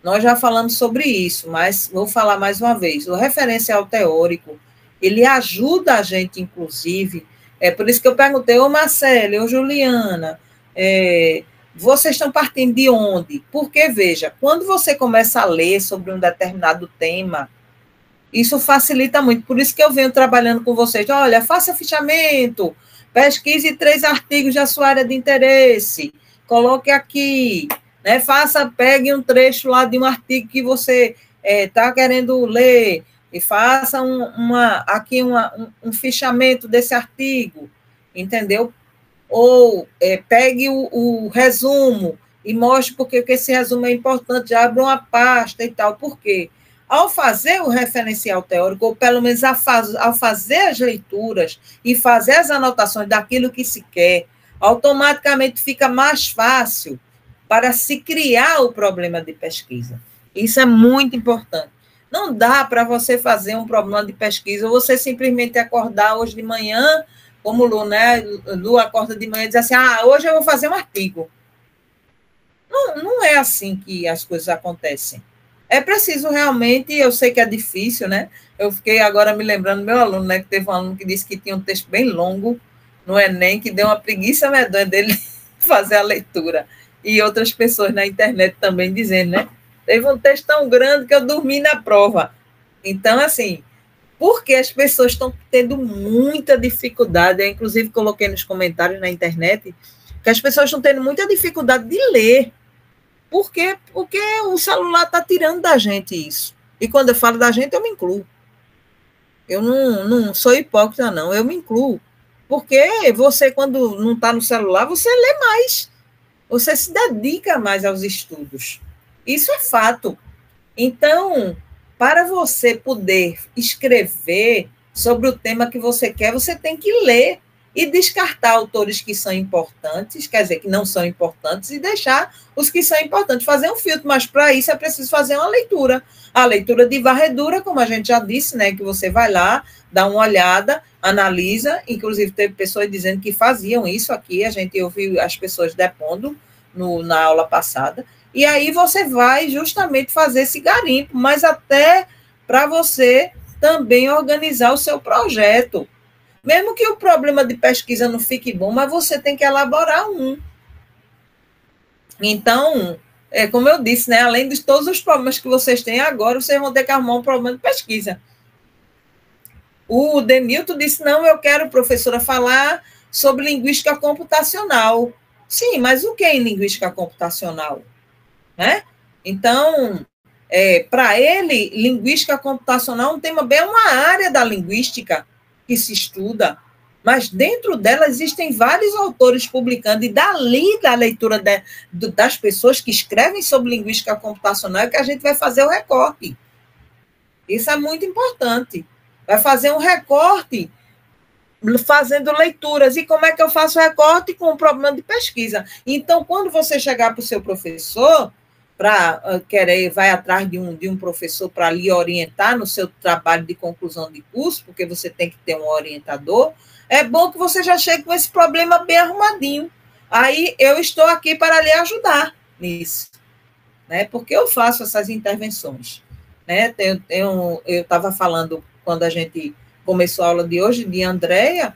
Nós já falamos sobre isso, mas vou falar mais uma vez. O referencial teórico, ele ajuda a gente, inclusive, por isso que eu perguntei, Marcelo, Juliana, vocês estão partindo de onde? Porque, veja, quando você começa a ler sobre um determinado tema, isso facilita muito, por isso que eu venho trabalhando com vocês. Olha, faça fichamento, pesquise 3 artigos da sua área de interesse, coloque aqui, né, pegue um trecho lá de um artigo que você está querendo ler, e faça um fichamento desse artigo, entendeu? Ou pegue o resumo e mostre porque que esse resumo é importante, abra uma pasta e tal. Por quê? Ao fazer o referencial teórico, ou pelo menos ao fazer as leituras e fazer as anotações daquilo que se quer, automaticamente fica mais fácil para se criar o problema de pesquisa. Isso é muito importante. Não dá para você fazer um problema de pesquisa, ou você simplesmente acordar hoje de manhã, como Lu, né? Lu acorda de manhã e diz assim, hoje eu vou fazer um artigo. Não é assim que as coisas acontecem. É preciso realmente, eu sei que é difícil, né? Eu fiquei agora me lembrando do meu aluno, né? Que teve um aluno que disse que tinha um texto bem longo no Enem, que deu uma preguiça medonha dele fazer a leitura. E outras pessoas na internet também dizendo, né? Teve um texto tão grande que eu dormi na prova. Então, assim, porque as pessoas estão tendo muita dificuldade, eu inclusive coloquei nos comentários na internet, que as pessoas estão tendo muita dificuldade de ler. Por quê? Porque o celular está tirando da gente isso. E quando eu falo da gente, eu me incluo. Eu não sou hipócrita, não. Eu me incluo. Porque você, quando não está no celular, você lê mais. Você se dedica mais aos estudos. Isso é fato. Então, para você poder escrever sobre o tema que você quer, você tem que ler e descartar autores que são importantes, quer dizer, que não são importantes, e deixar os que são importantes, fazer um filtro, mas para isso é preciso fazer uma leitura. A leitura de varredura, como a gente já disse, né, que você vai lá, dá uma olhada, analisa, inclusive teve pessoas dizendo que faziam isso aqui, a gente ouviu as pessoas depondo na aula passada, e aí você vai justamente fazer esse garimpo, mas até para você também organizar o seu projeto. Mesmo que o problema de pesquisa não fique bom, mas você tem que elaborar um. Então, como eu disse, né, além de todos os problemas que vocês têm agora, vocês vão ter que arrumar um problema de pesquisa. O Denilton disse, não, eu quero, professora, falar sobre linguística computacional. Sim, mas o que é linguística computacional? Né? Então, para ele, linguística computacional é um tema bem, uma área da linguística que se estuda, mas dentro dela existem vários autores publicando, e dali da leitura das pessoas que escrevem sobre linguística computacional é que a gente vai fazer o recorte. Isso é muito importante. Vai fazer um recorte fazendo leituras. E como é que eu faço o recorte? Com um problema de pesquisa. Então, quando você chegar para o seu professor, vai atrás de um professor para lhe orientar no seu trabalho de conclusão de curso, porque você tem que ter um orientador, é bom que você já chegue com esse problema bem arrumadinho. Aí eu estou aqui para lhe ajudar nisso, né? Porque eu faço essas intervenções. Né? Eu estava falando, quando a gente começou a aula de hoje, de Andréia,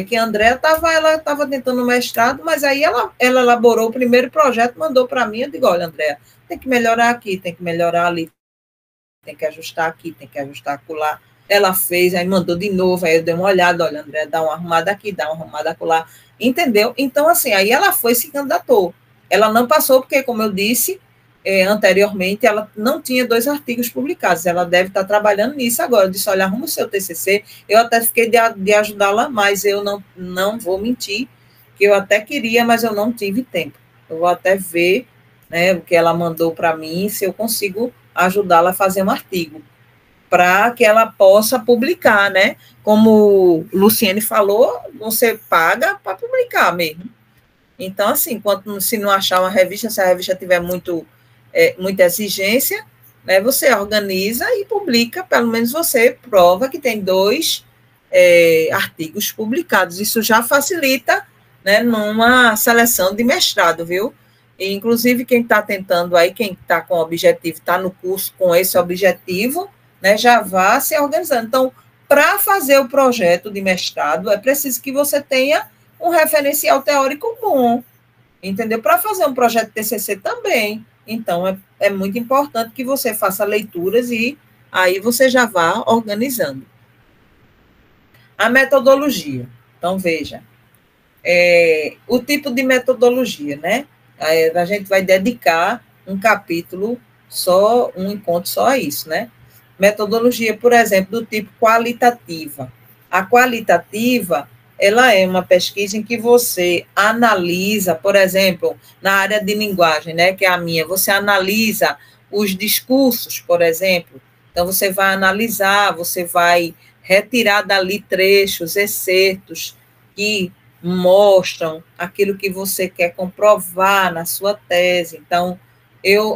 que a Andréia estava tentando mestrado, mas aí ela elaborou o primeiro projeto, mandou para mim, eu digo, olha, Andréia, tem que melhorar aqui, tem que melhorar ali, tem que ajustar aqui, tem que ajustar acolá. Ela fez, aí mandou de novo, aí eu dei uma olhada, olha, Andréia, dá uma arrumada aqui, dá uma arrumada acolá, entendeu? Então, assim, aí ela foi se candidatou. Ela não passou porque, como eu disse anteriormente, ela não tinha 2 artigos publicados, ela deve estar trabalhando nisso agora. Eu disse, olha, arruma o seu TCC, eu até fiquei de ajudá-la, mas eu não vou mentir, que eu até queria, mas eu não tive tempo. Eu vou até ver, né, o que ela mandou para mim, se eu consigo ajudá-la a fazer um artigo, para que ela possa publicar, né? Como Luciene falou, você paga para publicar mesmo. Então, assim, se não achar uma revista, se a revista tiver muita exigência, né, você organiza e publica, pelo menos você prova que tem 2 artigos publicados. Isso já facilita, né, numa seleção de mestrado, viu? E, inclusive, quem está tentando aí, quem está com o objetivo, está no curso com esse objetivo, né, já vá se organizando. Então, para fazer o projeto de mestrado, é preciso que você tenha um referencial teórico bom, entendeu? Para fazer um projeto de TCC também. Então, é muito importante que você faça leituras e aí você já vá organizando. A metodologia. Então, veja, o tipo de metodologia, né? A gente vai dedicar um capítulo só, um encontro só a isso, né? Metodologia, por exemplo, do tipo qualitativa. A qualitativa, ela é uma pesquisa em que você analisa, por exemplo, na área de linguagem, né, que é a minha, você analisa os discursos, por exemplo. Então, você vai analisar, você vai retirar dali trechos, excertos que mostram aquilo que você quer comprovar na sua tese. Então,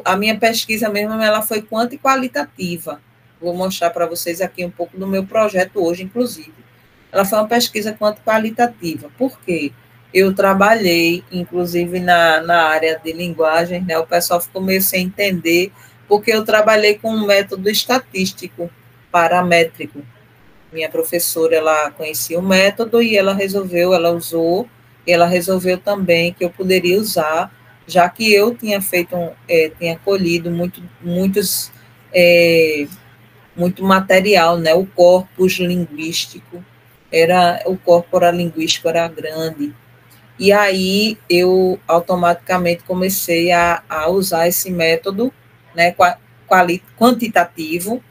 a minha pesquisa mesmo, ela foi quanto e qualitativa. Vou mostrar para vocês aqui um pouco do meu projeto hoje, inclusive. Ela foi uma pesquisa quanto qualitativa. Por quê? Eu trabalhei, inclusive, na área de linguagem, né? O pessoal ficou meio sem entender, porque eu trabalhei com um método estatístico paramétrico. Minha professora, ela conhecia o método e ela usou, e ela resolveu também que eu poderia usar, já que eu tinha tinha colhido muito material, né? O corpus linguístico, o corpus linguístico era grande, E aí eu automaticamente comecei a usar esse método, né, quantitativo,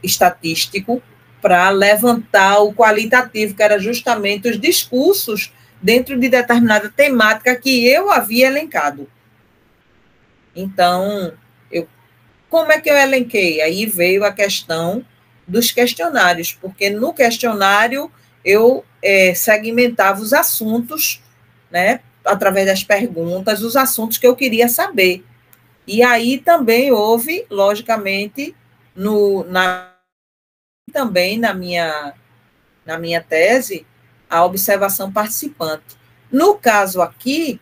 estatístico, para levantar o qualitativo, que era justamente os discursos dentro de determinada temática que eu havia elencado. Então, como é que eu elenquei? Aí veio a questão dos questionários, porque no questionário eu segmentava os assuntos, né, através das perguntas, os assuntos que eu queria saber. E aí também houve, logicamente, também na minha tese, a observação participante. No caso aqui,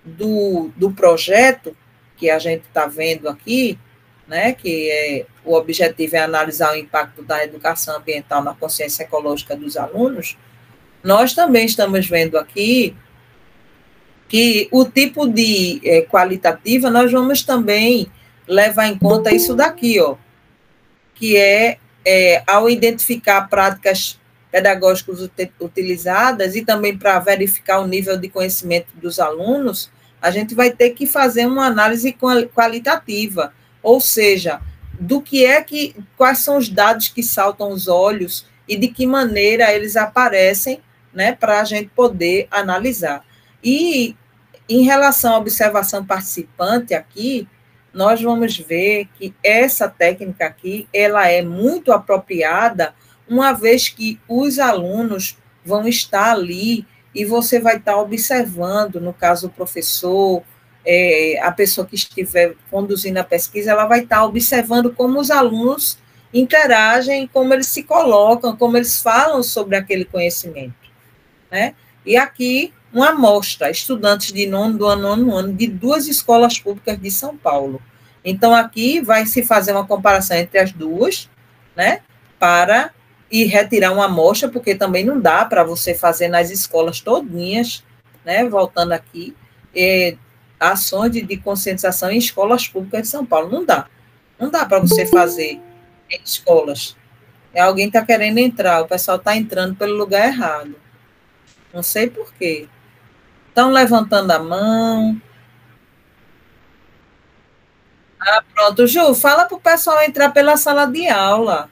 do projeto, que a gente está vendo aqui, né, que o objetivo é analisar o impacto da educação ambiental na consciência ecológica dos alunos, nós também estamos vendo aqui que o tipo de qualitativa, nós vamos também levar em conta isso daqui, ó, que ao identificar práticas pedagógicas utilizadas e também para verificar o nível de conhecimento dos alunos, a gente vai ter que fazer uma análise qualitativa, ou seja, quais são os dados que saltam aos olhos e de que maneira eles aparecem, né, para a gente poder analisar. E em relação à observação participante aqui, nós vamos ver que essa técnica aqui, ela é muito apropriada, uma vez que os alunos vão estar ali e você vai estar observando, no caso o professor, a pessoa que estiver conduzindo a pesquisa, ela vai estar observando como os alunos interagem, como eles se colocam, como eles falam sobre aquele conhecimento, né? E aqui, uma amostra, estudantes do nono ano de 2 escolas públicas de São Paulo. Então, aqui vai se fazer uma comparação entre as duas, né, e retirar uma amostra, porque também não dá para você fazer nas escolas todinhas, né, voltando aqui, ações de conscientização em escolas públicas de São Paulo. Não dá para você fazer em escolas. Alguém está querendo entrar, o pessoal está entrando pelo lugar errado. Não sei por quê. Estão levantando a mão. Ah, pronto. Ju, fala para o pessoal entrar pela sala de aula.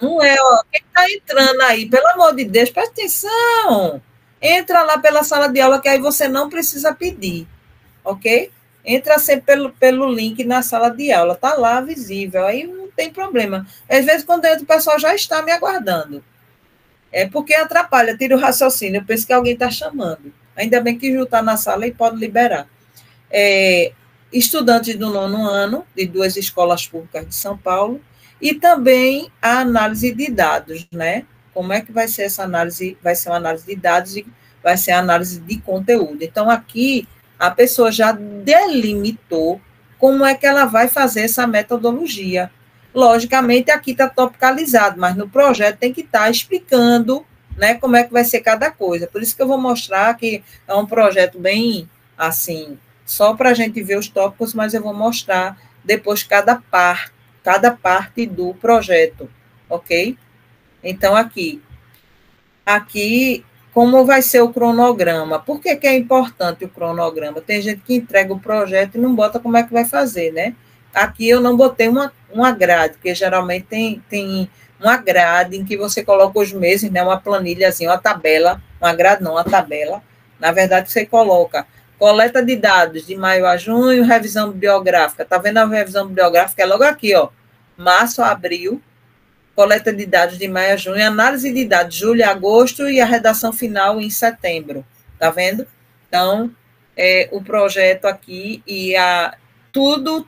Não é, ó. Quem está entrando aí, pelo amor de Deus, presta atenção. Entra lá pela sala de aula, que aí você não precisa pedir, ok? Entra sempre pelo link na sala de aula. Está lá visível, aí não tem problema. Às vezes, quando entra, o pessoal já está me aguardando. É porque atrapalha, tira o raciocínio. Eu penso que alguém está chamando. Ainda bem que Ju está na sala e pode liberar. Estudantes do nono ano, de 2 escolas públicas de São Paulo, e também a análise de dados, né? Como é que vai ser essa análise? Vai ser uma análise de dados e vai ser a análise de conteúdo. Então, aqui, a pessoa já delimitou como é que ela vai fazer essa metodologia. Logicamente, aqui está topicalizado, mas no projeto tem que estar explicando, né, como é que vai ser cada coisa. Por isso que eu vou mostrar que é um projeto bem, assim, só para a gente ver os tópicos, mas eu vou mostrar depois cada parte do projeto, ok? Então, aqui, como vai ser o cronograma? Por que é importante o cronograma? Tem gente que entrega o projeto e não bota como é que vai fazer, né? Aqui eu não botei uma grade, porque geralmente tem uma grade em que você coloca os meses, né, uma planilhazinha, uma tabela, uma grade não, uma tabela. Na verdade, você coloca coleta de dados de maio a junho, revisão bibliográfica. Está vendo a revisão bibliográfica? É logo aqui, ó, março a abril, coleta de dados de maio a junho, análise de dados de julho a agosto e a redação final em setembro. Está vendo? Então, o projeto aqui e tudo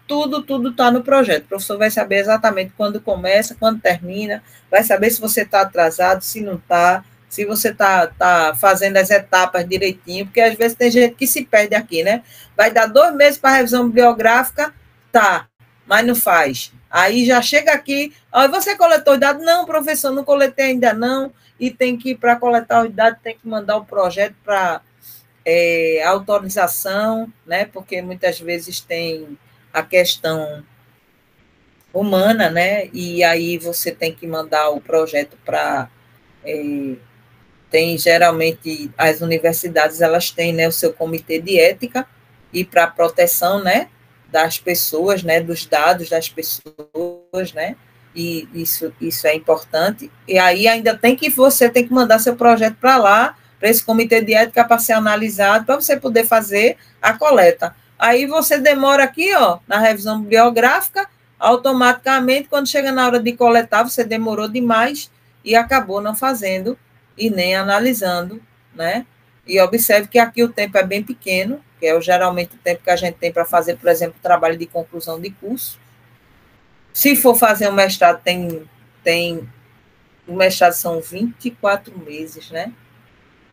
está no projeto. O professor vai saber exatamente quando começa, quando termina, vai saber se você está atrasado, se não está, se você está fazendo as etapas direitinho, porque às vezes tem gente que se perde aqui, né? Vai dar 2 meses para a revisão bibliográfica, tá, mas não faz. Aí já chega aqui, você coletou os dados? Não, professor, não coletei ainda não, e tem que, para coletar os dados, tem que mandar o projeto para autorização, né? Porque muitas vezes tem a questão humana, né? E aí você tem que mandar o projeto para Tem, geralmente, as universidades, elas têm, né, o seu comitê de ética e para a proteção, né, das pessoas, né, dos dados das pessoas, né, e isso é importante. E aí ainda você tem que mandar seu projeto para lá, para esse comitê de ética, para ser analisado, para você poder fazer a coleta. Aí você demora aqui, ó, na revisão bibliográfica, automaticamente, quando chega na hora de coletar, você demorou demais e acabou não fazendo e nem analisando, né? E observe que aqui o tempo é bem pequeno, que é geralmente o tempo que a gente tem para fazer, por exemplo, trabalho de conclusão de curso. Se for fazer um mestrado, o mestrado são 24 meses, né?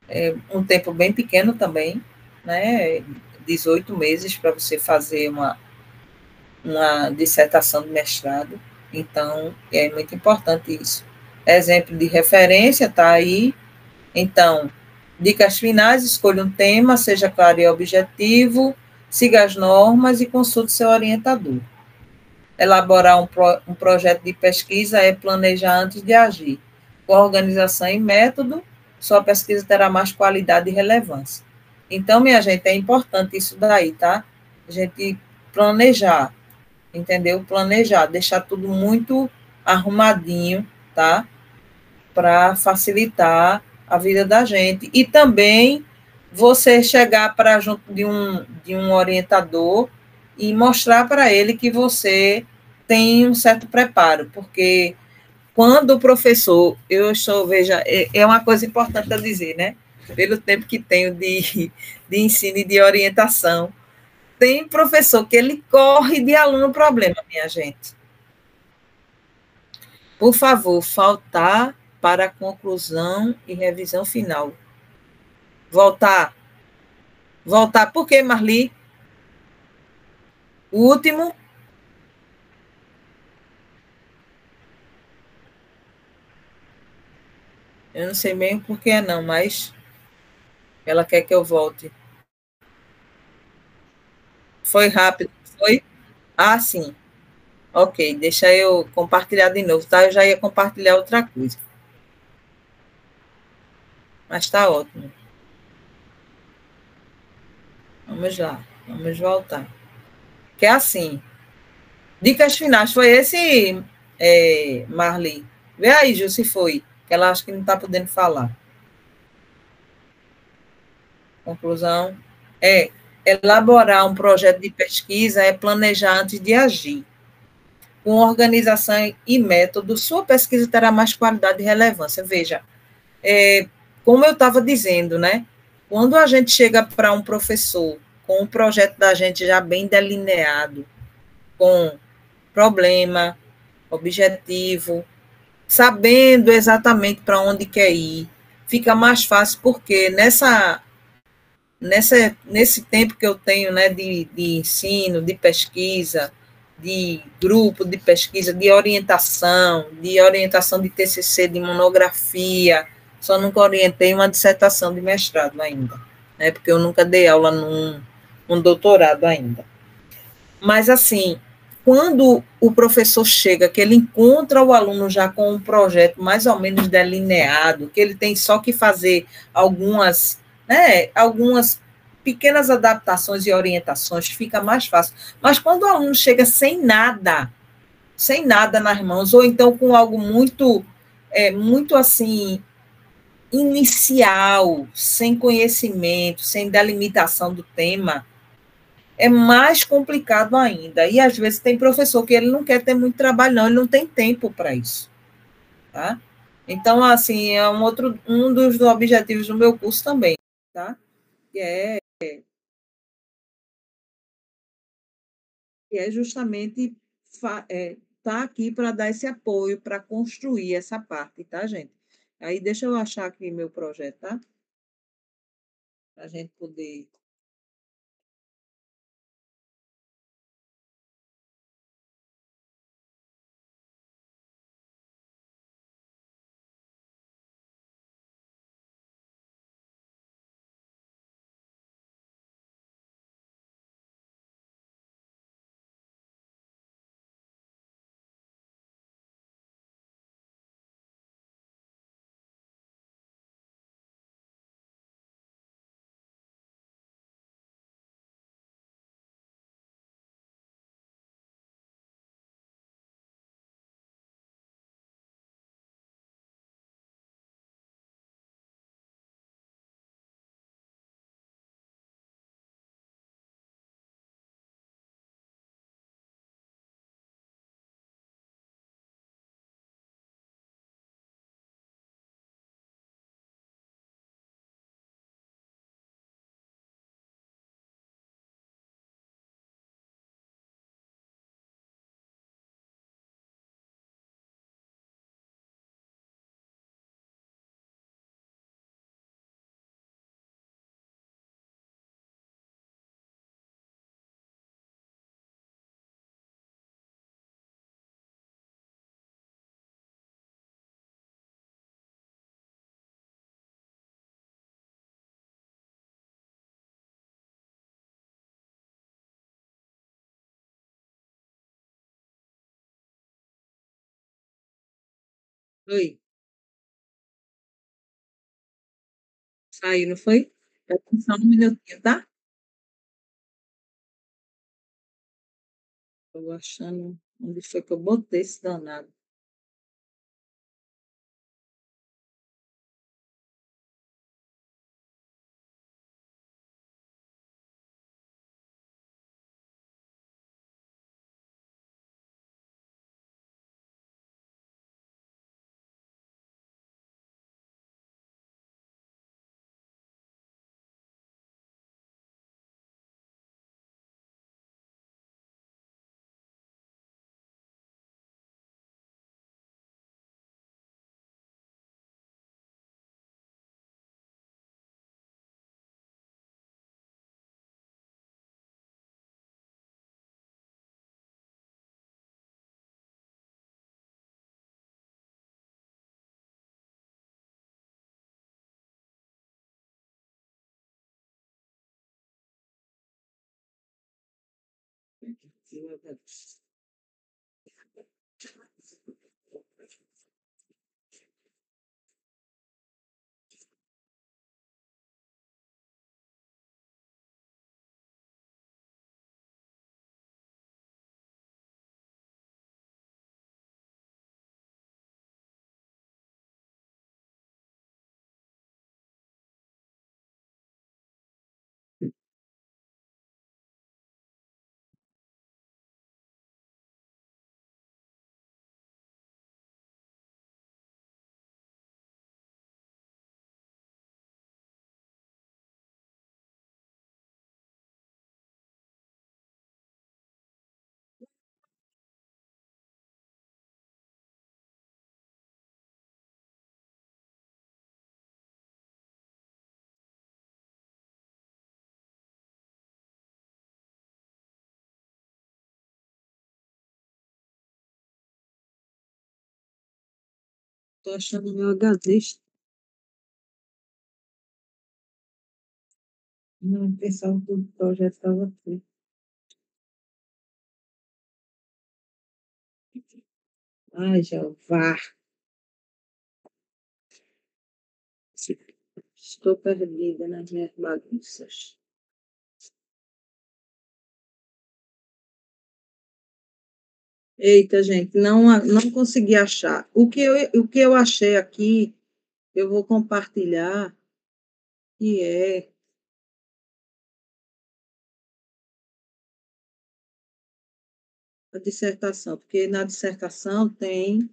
É um tempo bem pequeno também, né? 18 meses para você fazer uma dissertação de mestrado. Então, é muito importante isso. Exemplo de referência está aí. Então, dicas finais: escolha um tema, seja claro e objetivo, siga as normas e consulte seu orientador. Elaborar um projeto de pesquisa é planejar antes de agir. Com organização e método, sua pesquisa terá mais qualidade e relevância. Então, minha gente, é importante isso daí, tá? A gente planejar, entendeu? Planejar, deixar tudo muito arrumadinho, tá? Para facilitar a vida da gente. E também você chegar para junto de um orientador e mostrar para ele que você tem um certo preparo, porque quando o professor, veja, é uma coisa importante a dizer, né? Pelo tempo que tenho de ensino e de orientação, tem professor que ele corre de aluno problema, minha gente. Por favor, faltar para a conclusão e revisão final. Voltar. Voltar. Por quê, Marli? O último. Eu não sei bem por que não, mas ela quer que eu volte. Foi rápido, foi? Ah, sim. Ok, deixa eu compartilhar de novo, tá? Eu já ia compartilhar outra coisa. Mas tá ótimo. Vamos lá, vamos voltar. Que é assim. Dicas finais, foi esse, Marli? Vê aí, Ju, se foi. Que ela acha que não está podendo falar. Conclusão. Elaborar um projeto de pesquisa é planejar antes de agir. Com organização e método, sua pesquisa terá mais qualidade e relevância. Veja, como eu estava dizendo, né? Quando a gente chega para um professor com o projeto da gente já bem delineado, com problema, objetivo, sabendo exatamente para onde quer ir, fica mais fácil, porque nesse tempo que eu tenho, né, de ensino, de pesquisa, de grupo de pesquisa, de orientação de TCC, de monografia, só nunca orientei uma dissertação de mestrado ainda, né, porque eu nunca dei aula num doutorado ainda. Mas, assim, quando o professor chega, que ele encontra o aluno já com um projeto mais ou menos delineado, que ele tem só que fazer algumas pequenas adaptações e orientações, fica mais fácil. Mas quando o aluno chega sem nada nas mãos, ou então com algo muito assim, inicial, sem conhecimento, sem delimitação do tema, é mais complicado ainda. E às vezes tem professor que ele não quer ter muito trabalho, não, ele não tem tempo para isso. Tá? Então, assim, é um dos objetivos do meu curso também, tá? Que é justamente tá aqui para dar esse apoio, para construir essa parte, tá, gente? Aí deixa eu achar aqui meu projeto, tá? Para a gente poder Oi. Saiu, não foi? Só um minutinho, tá? Estou achando onde foi que eu botei esse danado. Estou achando meu HD. Não, o pessoal do projeto estava aqui. Ai, Jeová. Estou perdida nas minhas bagunças. Eita, gente, não consegui achar. O que eu achei aqui, eu vou compartilhar, que é a dissertação, porque na dissertação tem.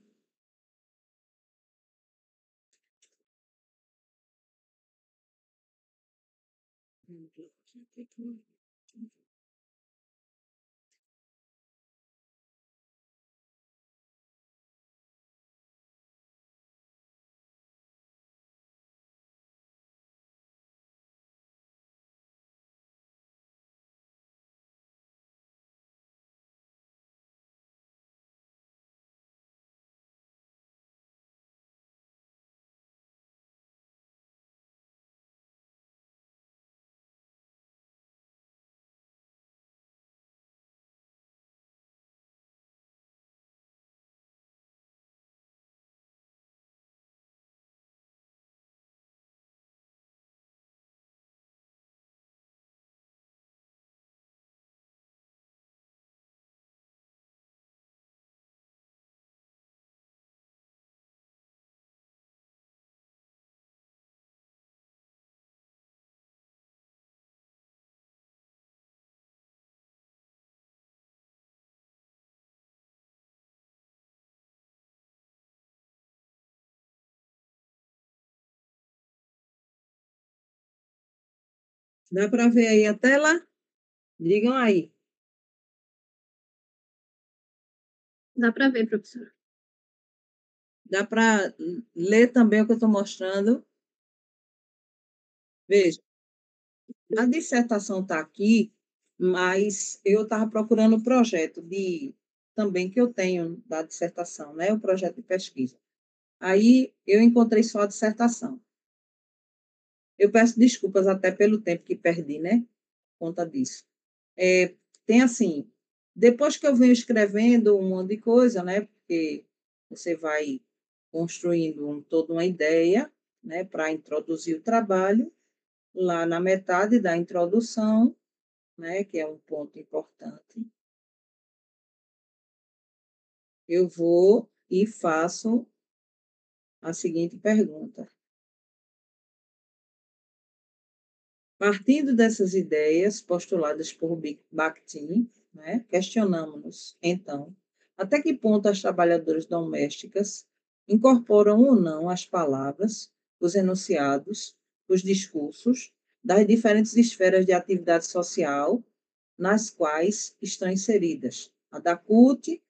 Dá para ver aí a tela? Digam aí. Dá para ver, professora. Dá para ler também o que eu estou mostrando? Veja, a dissertação está aqui, mas eu estava procurando o projeto também que eu tenho da dissertação, né? O projeto de pesquisa. Aí eu encontrei só a dissertação. Eu peço desculpas até pelo tempo que perdi, né? Por conta disso. Tem assim, depois que eu venho escrevendo um monte de coisa, né? Porque você vai construindo toda uma ideia, né, para introduzir o trabalho. Lá na metade da introdução, né, que é um ponto importante, eu vou e faço a seguinte pergunta. Partindo dessas ideias postuladas por Bakhtin, né, questionamos-nos, então, até que ponto as trabalhadoras domésticas incorporam ou não as palavras, os enunciados, os discursos das diferentes esferas de atividade social nas quais estão inseridas, a da CUT,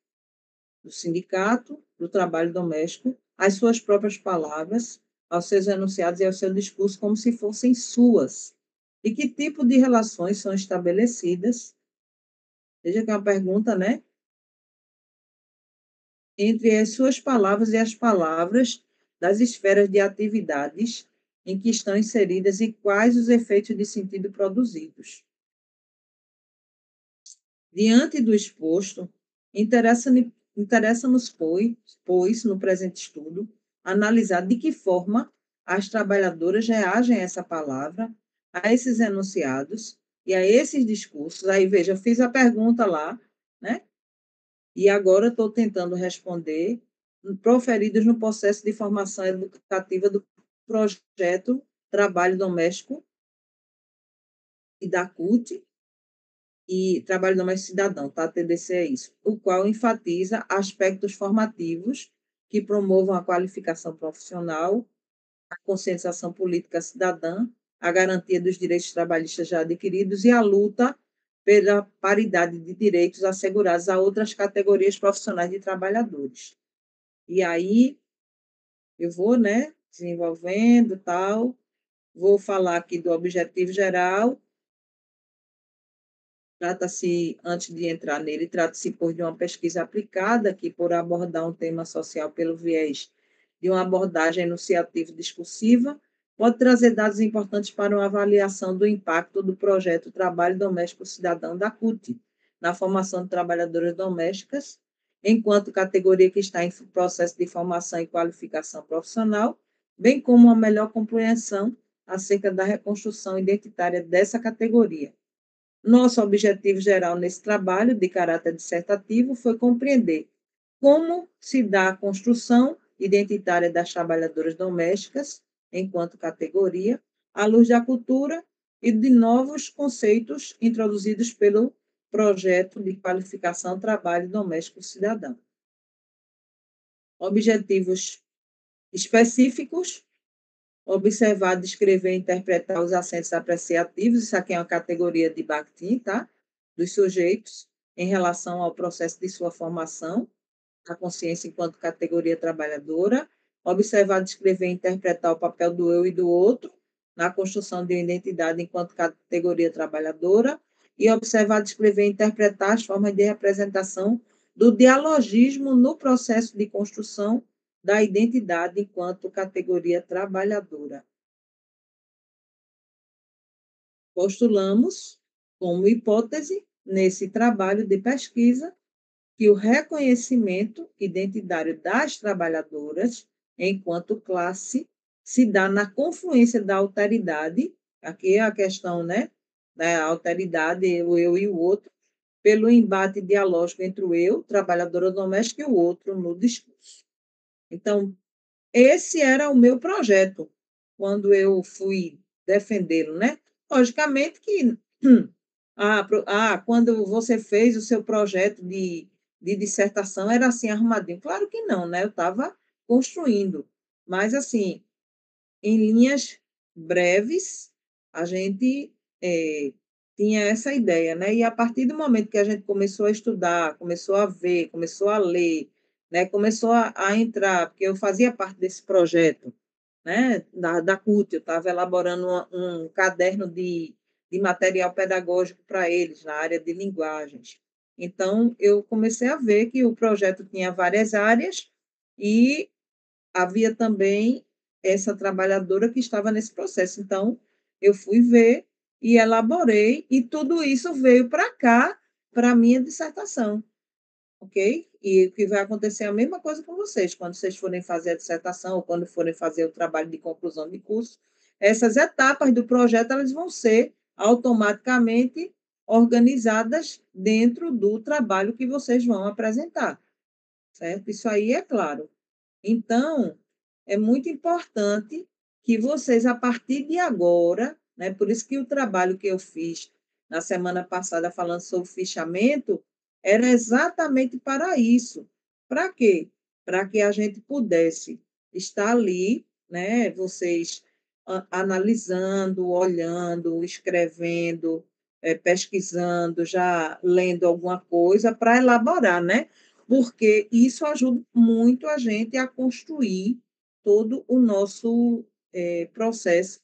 do sindicato, do trabalho doméstico, as suas próprias palavras, aos seus enunciados e ao seu discurso como se fossem suas. E que tipo de relações são estabelecidas? Veja que é uma pergunta, né? Entre as suas palavras e as palavras das esferas de atividades em que estão inseridas e quais os efeitos de sentido produzidos. Diante do exposto, interessa-nos, pois, no presente estudo, analisar de que forma as trabalhadoras reagem a essa palavra, a esses enunciados e a esses discursos. Aí, veja, eu fiz a pergunta lá, né? E agora estou tentando responder, proferidos no processo de formação educativa do projeto Trabalho Doméstico e da CUT, e Trabalho Doméstico Cidadão, tá? A TDC é isso, o qual enfatiza aspectos formativos que promovam a qualificação profissional, a conscientização política cidadã, a garantia dos direitos trabalhistas já adquiridos e a luta pela paridade de direitos assegurados a outras categorias profissionais de trabalhadores. E aí, eu vou, né, desenvolvendo tal, vou falar aqui do objetivo geral. Trata-se, antes de entrar nele, trata-se de uma pesquisa aplicada que, por abordar um tema social pelo viés de uma abordagem enunciativa discursiva, pode trazer dados importantes para uma avaliação do impacto do projeto Trabalho Doméstico Cidadão da CUT na formação de trabalhadoras domésticas, enquanto categoria que está em processo de formação e qualificação profissional, bem como uma melhor compreensão acerca da reconstrução identitária dessa categoria. Nosso objetivo geral nesse trabalho, de caráter dissertativo, foi compreender como se dá a construção identitária das trabalhadoras domésticas, enquanto categoria, à luz da cultura e de novos conceitos introduzidos pelo projeto de qualificação Trabalho Doméstico Cidadão. Objetivos específicos: observar, descrever e interpretar os acentos apreciativos, isso aqui é uma categoria de Bakhtin, tá? Dos sujeitos em relação ao processo de sua formação, a consciência enquanto categoria trabalhadora, observar, descrever e interpretar o papel do eu e do outro na construção de uma identidade enquanto categoria trabalhadora, e observar, descrever e interpretar as formas de representação do dialogismo no processo de construção da identidade enquanto categoria trabalhadora. Postulamos, como hipótese, nesse trabalho de pesquisa, que o reconhecimento identitário das trabalhadoras, enquanto classe, se dá na confluência da alteridade, aqui é a questão, né, da alteridade, o eu e o outro, pelo embate dialógico entre o eu, trabalhadora doméstica, e o outro no discurso. Então, esse era o meu projeto, quando eu fui defendê-lo, né? Logicamente que, quando você fez o seu projeto de dissertação, era assim, arrumadinho. Claro que não, né? Eu estava construindo. Mas, assim, em linhas breves, a gente tinha essa ideia, né? E a partir do momento que a gente começou a estudar, começou a ver, começou a ler, né? Começou a entrar, porque eu fazia parte desse projeto, né? Da CUT, eu estava elaborando um caderno de material pedagógico para eles, na área de linguagens. Então, eu comecei a ver que o projeto tinha várias áreas e havia também essa trabalhadora que estava nesse processo. Então, eu fui ver e elaborei, e tudo isso veio para cá, para a minha dissertação, ok? E o que vai acontecer é a mesma coisa com vocês, quando vocês forem fazer a dissertação ou quando forem fazer o trabalho de conclusão de curso, essas etapas do projeto elas vão ser automaticamente organizadas dentro do trabalho que vocês vão apresentar, certo? Isso aí é claro. Então, é muito importante que vocês, a partir de agora, né, por isso que o trabalho que eu fiz na semana passada falando sobre fichamento, era exatamente para isso. Para quê? Para que a gente pudesse estar ali, né, vocês analisando, olhando, escrevendo, pesquisando, já lendo alguma coisa para elaborar, né? Porque isso ajuda muito a gente a construir todo o nosso processo.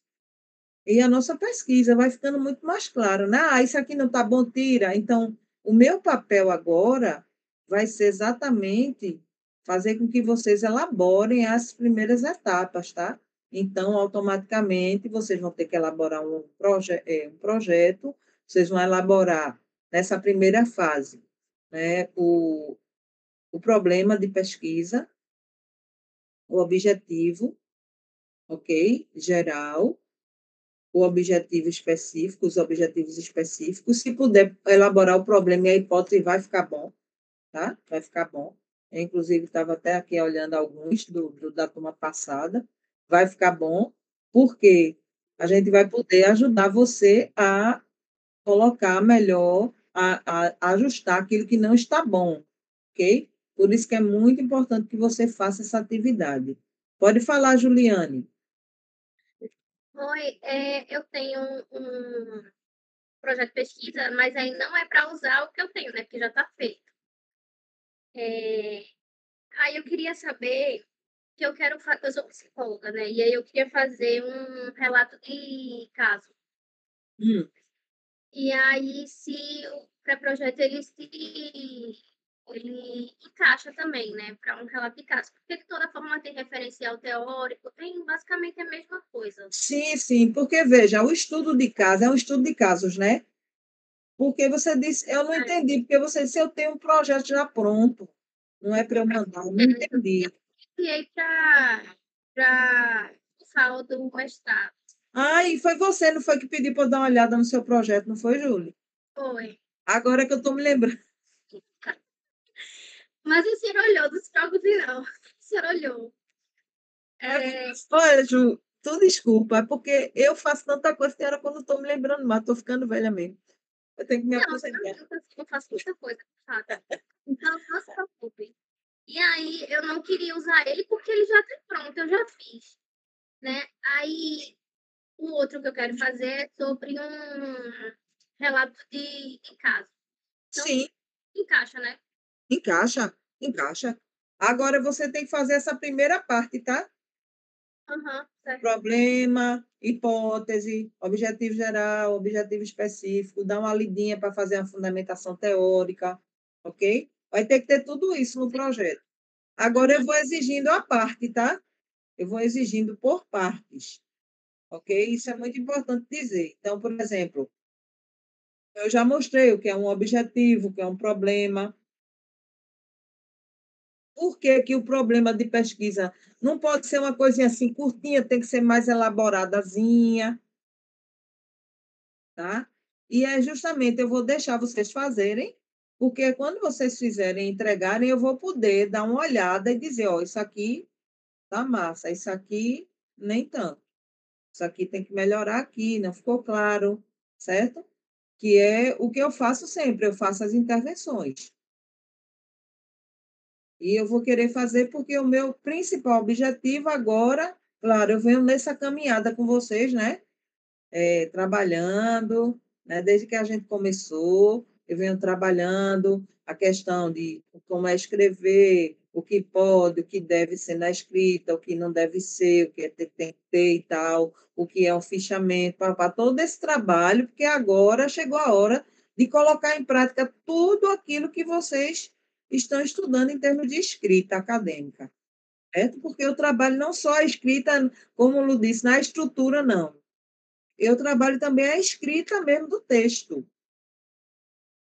E a nossa pesquisa vai ficando muito mais claro, né? Ah, isso aqui não está bom, tira. Então, o meu papel agora vai ser exatamente fazer com que vocês elaborem as primeiras etapas, tá? Então, automaticamente, vocês vão ter que elaborar um projeto, vocês vão elaborar, nessa primeira fase, né, o problema de pesquisa, o objetivo, ok? Geral, o objetivo específico, os objetivos específicos. Se puder elaborar o problema e a hipótese, vai ficar bom, tá? Vai ficar bom. Eu, inclusive, estava até aqui olhando alguns da turma passada. Vai ficar bom, porque a gente vai poder ajudar você a colocar melhor, a ajustar aquilo que não está bom, ok? Por isso que é muito importante que você faça essa atividade. Pode falar, Juliane. Oi, eu tenho um projeto de pesquisa, mas aí não é para usar o que eu tenho, né? Porque já está feito. Aí eu queria saber que eu sou psicóloga, né? E aí eu queria fazer um relato de caso. E aí, se o pré-projeto ele encaixa também, né, para um relato de caso. Porque toda forma tem referencial teórico, tem basicamente a mesma coisa. Sim, sim, porque veja, o estudo de caso é um estudo de casos, né? Porque você disse, eu não entendi, porque você disse, eu tenho um projeto já pronto, não é para eu mandar, eu não entendi. E aí, para o FAO do mestrado. E foi você, não foi que pediu para eu dar uma olhada no seu projeto, não foi, Júlia? Foi. Agora que eu estou me lembrando. Mas o senhor olhou, não se preocupe não. O senhor olhou. Olha, Ju, tu desculpa, é porque eu faço tanta coisa que era quando eu estou me lembrando, mas estou ficando velha mesmo. Eu tenho que me aposentar. Eu faço muita coisa, sabe? Então, não se preocupe. E aí, eu não queria usar ele porque ele já está pronto, eu já fiz. Né? Aí, o outro que eu quero fazer é sobre um relato de caso. Então, sim. Encaixa, né? Encaixa, encaixa. Agora você tem que fazer essa primeira parte, tá? Certo. Problema, hipótese, objetivo geral, objetivo específico, dá uma lidinha para fazer uma fundamentação teórica, ok? Vai ter que ter tudo isso no projeto. Agora eu vou exigindo a parte, tá? Eu vou exigindo por partes, ok? Isso é muito importante dizer. Então, por exemplo, eu já mostrei o que é um objetivo, o que é um problema. Por que que o problema de pesquisa não pode ser uma coisinha assim curtinha, tem que ser mais elaboradazinha, tá? E é justamente, eu vou deixar vocês fazerem, porque quando vocês fizerem, entregarem, eu vou poder dar uma olhada e dizer, ó, isso aqui tá massa, isso aqui nem tanto. Isso aqui tem que melhorar aqui, não ficou claro, certo? Que é o que eu faço sempre, eu faço as intervenções. E eu vou querer fazer porque o meu principal objetivo agora, claro, eu venho nessa caminhada com vocês, né? Trabalhando, né? Desde que a gente começou, eu venho trabalhando a questão de como é escrever, o que pode, o que deve ser na escrita, o que não deve ser, o que tem que ter e tal, o que é um fichamento, para todo esse trabalho, porque agora chegou a hora de colocar em prática tudo aquilo que vocês estão estudando em termos de escrita acadêmica, certo? Porque eu trabalho não só a escrita, como eu disse, na estrutura, não. Eu trabalho também a escrita mesmo do texto.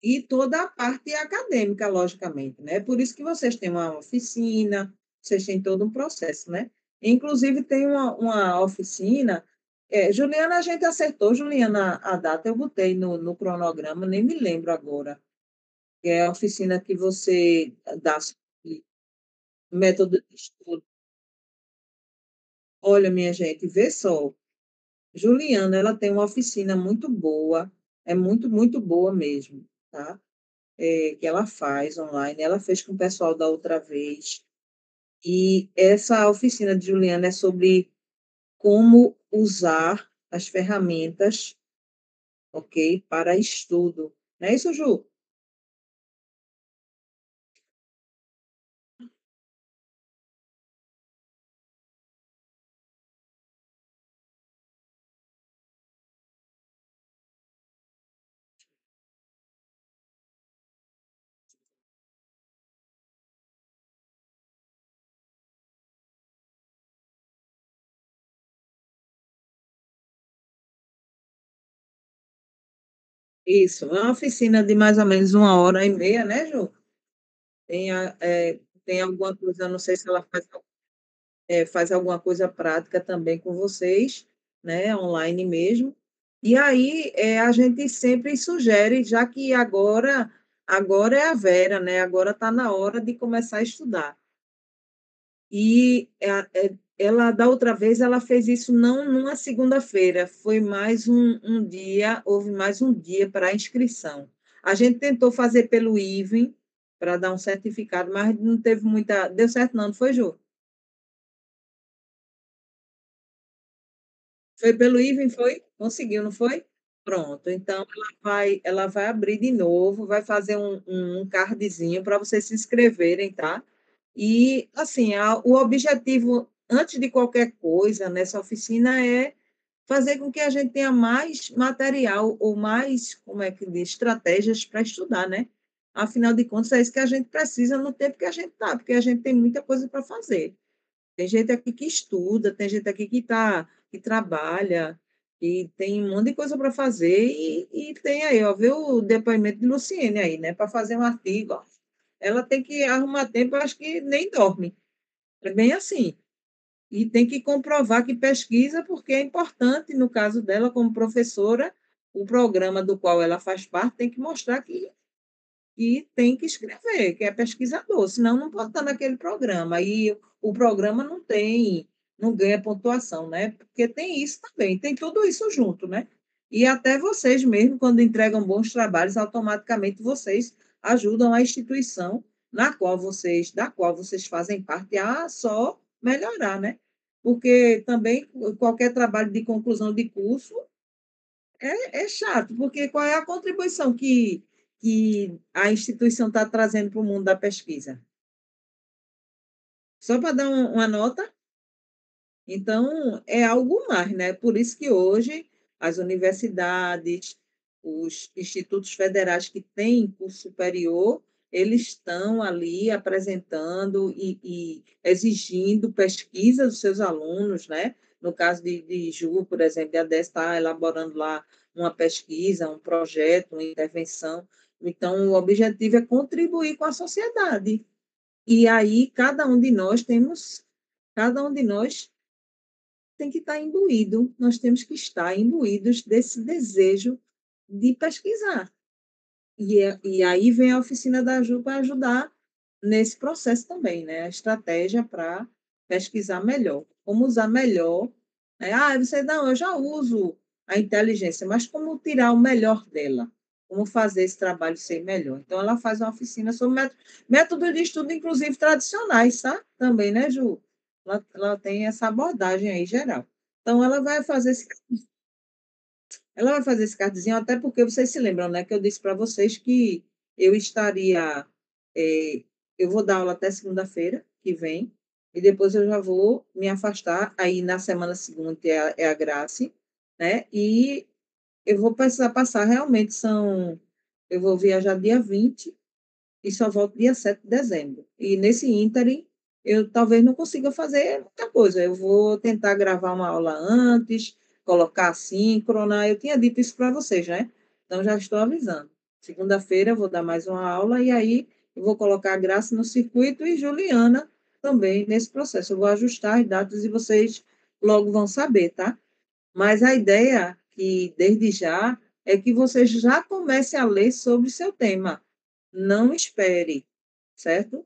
e toda a parte acadêmica, logicamente, né? Por isso que vocês têm uma oficina, vocês têm todo um processo, né? Inclusive, tem uma oficina. Juliana, a gente acertou, Juliana, a data eu botei no cronograma, nem me lembro agora. Que é a oficina que você dá sobre método de estudo. Olha, minha gente, vê só. Juliana, ela tem uma oficina muito boa, é muito, muito boa mesmo, tá? Que ela faz online, ela fez com o pessoal da outra vez. E essa oficina de Juliana é sobre como usar as ferramentas, ok, para estudo. Não é isso, Ju? Isso, é uma oficina de mais ou menos 1h30, né, Ju? Tem alguma coisa, não sei se ela faz alguma coisa prática também com vocês, né, online mesmo. E aí a gente sempre sugere, já que agora é a Vera, né? Agora está na hora de começar a estudar. E ela, da outra vez, ela fez isso não numa segunda-feira, foi mais um dia, houve mais um dia para a inscrição. A gente tentou fazer pelo IVEN, para dar um certificado, mas não teve muita. Deu certo, não foi, Ju? Foi pelo IVEN, foi? Conseguiu, não foi? Pronto. Então, ela vai abrir de novo, vai fazer um cardzinho para vocês se inscreverem, tá? E, assim, o objetivo, antes de qualquer coisa nessa oficina, é fazer com que a gente tenha mais material ou mais, como é que diz, estratégias para estudar, né? Afinal de contas, é isso que a gente precisa no tempo que a gente está, porque a gente tem muita coisa para fazer. Tem gente aqui que estuda, tem gente aqui que trabalha, e tem um monte de coisa para fazer, e tem aí, ó, viu o depoimento de Luciene aí, né? Para fazer um artigo, ó. Ela tem que arrumar tempo, eu acho que nem dorme. É bem assim. E tem que comprovar que pesquisa, porque é importante, no caso dela, como professora, o programa do qual ela faz parte tem que mostrar que tem que escrever, que é pesquisador, senão não pode estar naquele programa. E o programa não ganha pontuação, né? Porque tem isso também, tem tudo isso junto, né? E até vocês mesmo, quando entregam bons trabalhos, automaticamente vocês ajudam a instituição da qual vocês fazem parte a só melhorar, né? Porque também qualquer trabalho de conclusão de curso é chato, porque qual é a contribuição que a instituição está trazendo para o mundo da pesquisa? Só para dar uma nota? Então, é algo mais, né? Por isso que hoje as universidades, os institutos federais que têm curso superior, eles estão ali apresentando e exigindo pesquisa dos seus alunos, né? No caso de Ju, por exemplo, a DES está elaborando lá uma pesquisa, um projeto, uma intervenção. Então, o objetivo é contribuir com a sociedade. E aí, cada um de nós tem que estar imbuído, nós temos que estar imbuídos desse desejo de pesquisar. E aí vem a oficina da Ju para ajudar nesse processo também, né? A estratégia para pesquisar melhor, como usar melhor. Né? Você não, eu já uso a inteligência, mas como tirar o melhor dela? Como fazer esse trabalho ser melhor? Então, ela faz uma oficina sobre métodos de estudo, inclusive tradicionais, tá? Também, né, Ju? Ela tem essa abordagem aí geral. Então, ela vai fazer esse cardzinho, até porque vocês se lembram, né, que eu disse para vocês que eu estaria. eh, eu vou dar aula até segunda-feira que vem, e depois eu já vou me afastar. Aí na semana seguinte é a Grace, né? E eu vou precisar passar realmente, eu vou viajar dia 20 e só volto dia 7 de dezembro. E nesse ínterim, eu talvez não consiga fazer muita coisa. Eu vou tentar gravar uma aula antes, colocar síncrona. Eu tinha dito isso para vocês, né? Então já estou avisando. Segunda-feira eu vou dar mais uma aula e aí eu vou colocar a Graça no circuito e Juliana também nesse processo. Eu vou ajustar as datas e vocês logo vão saber, tá? Mas a ideia, que desde já, é que vocês já comecem a ler sobre seu tema. Não espere, certo?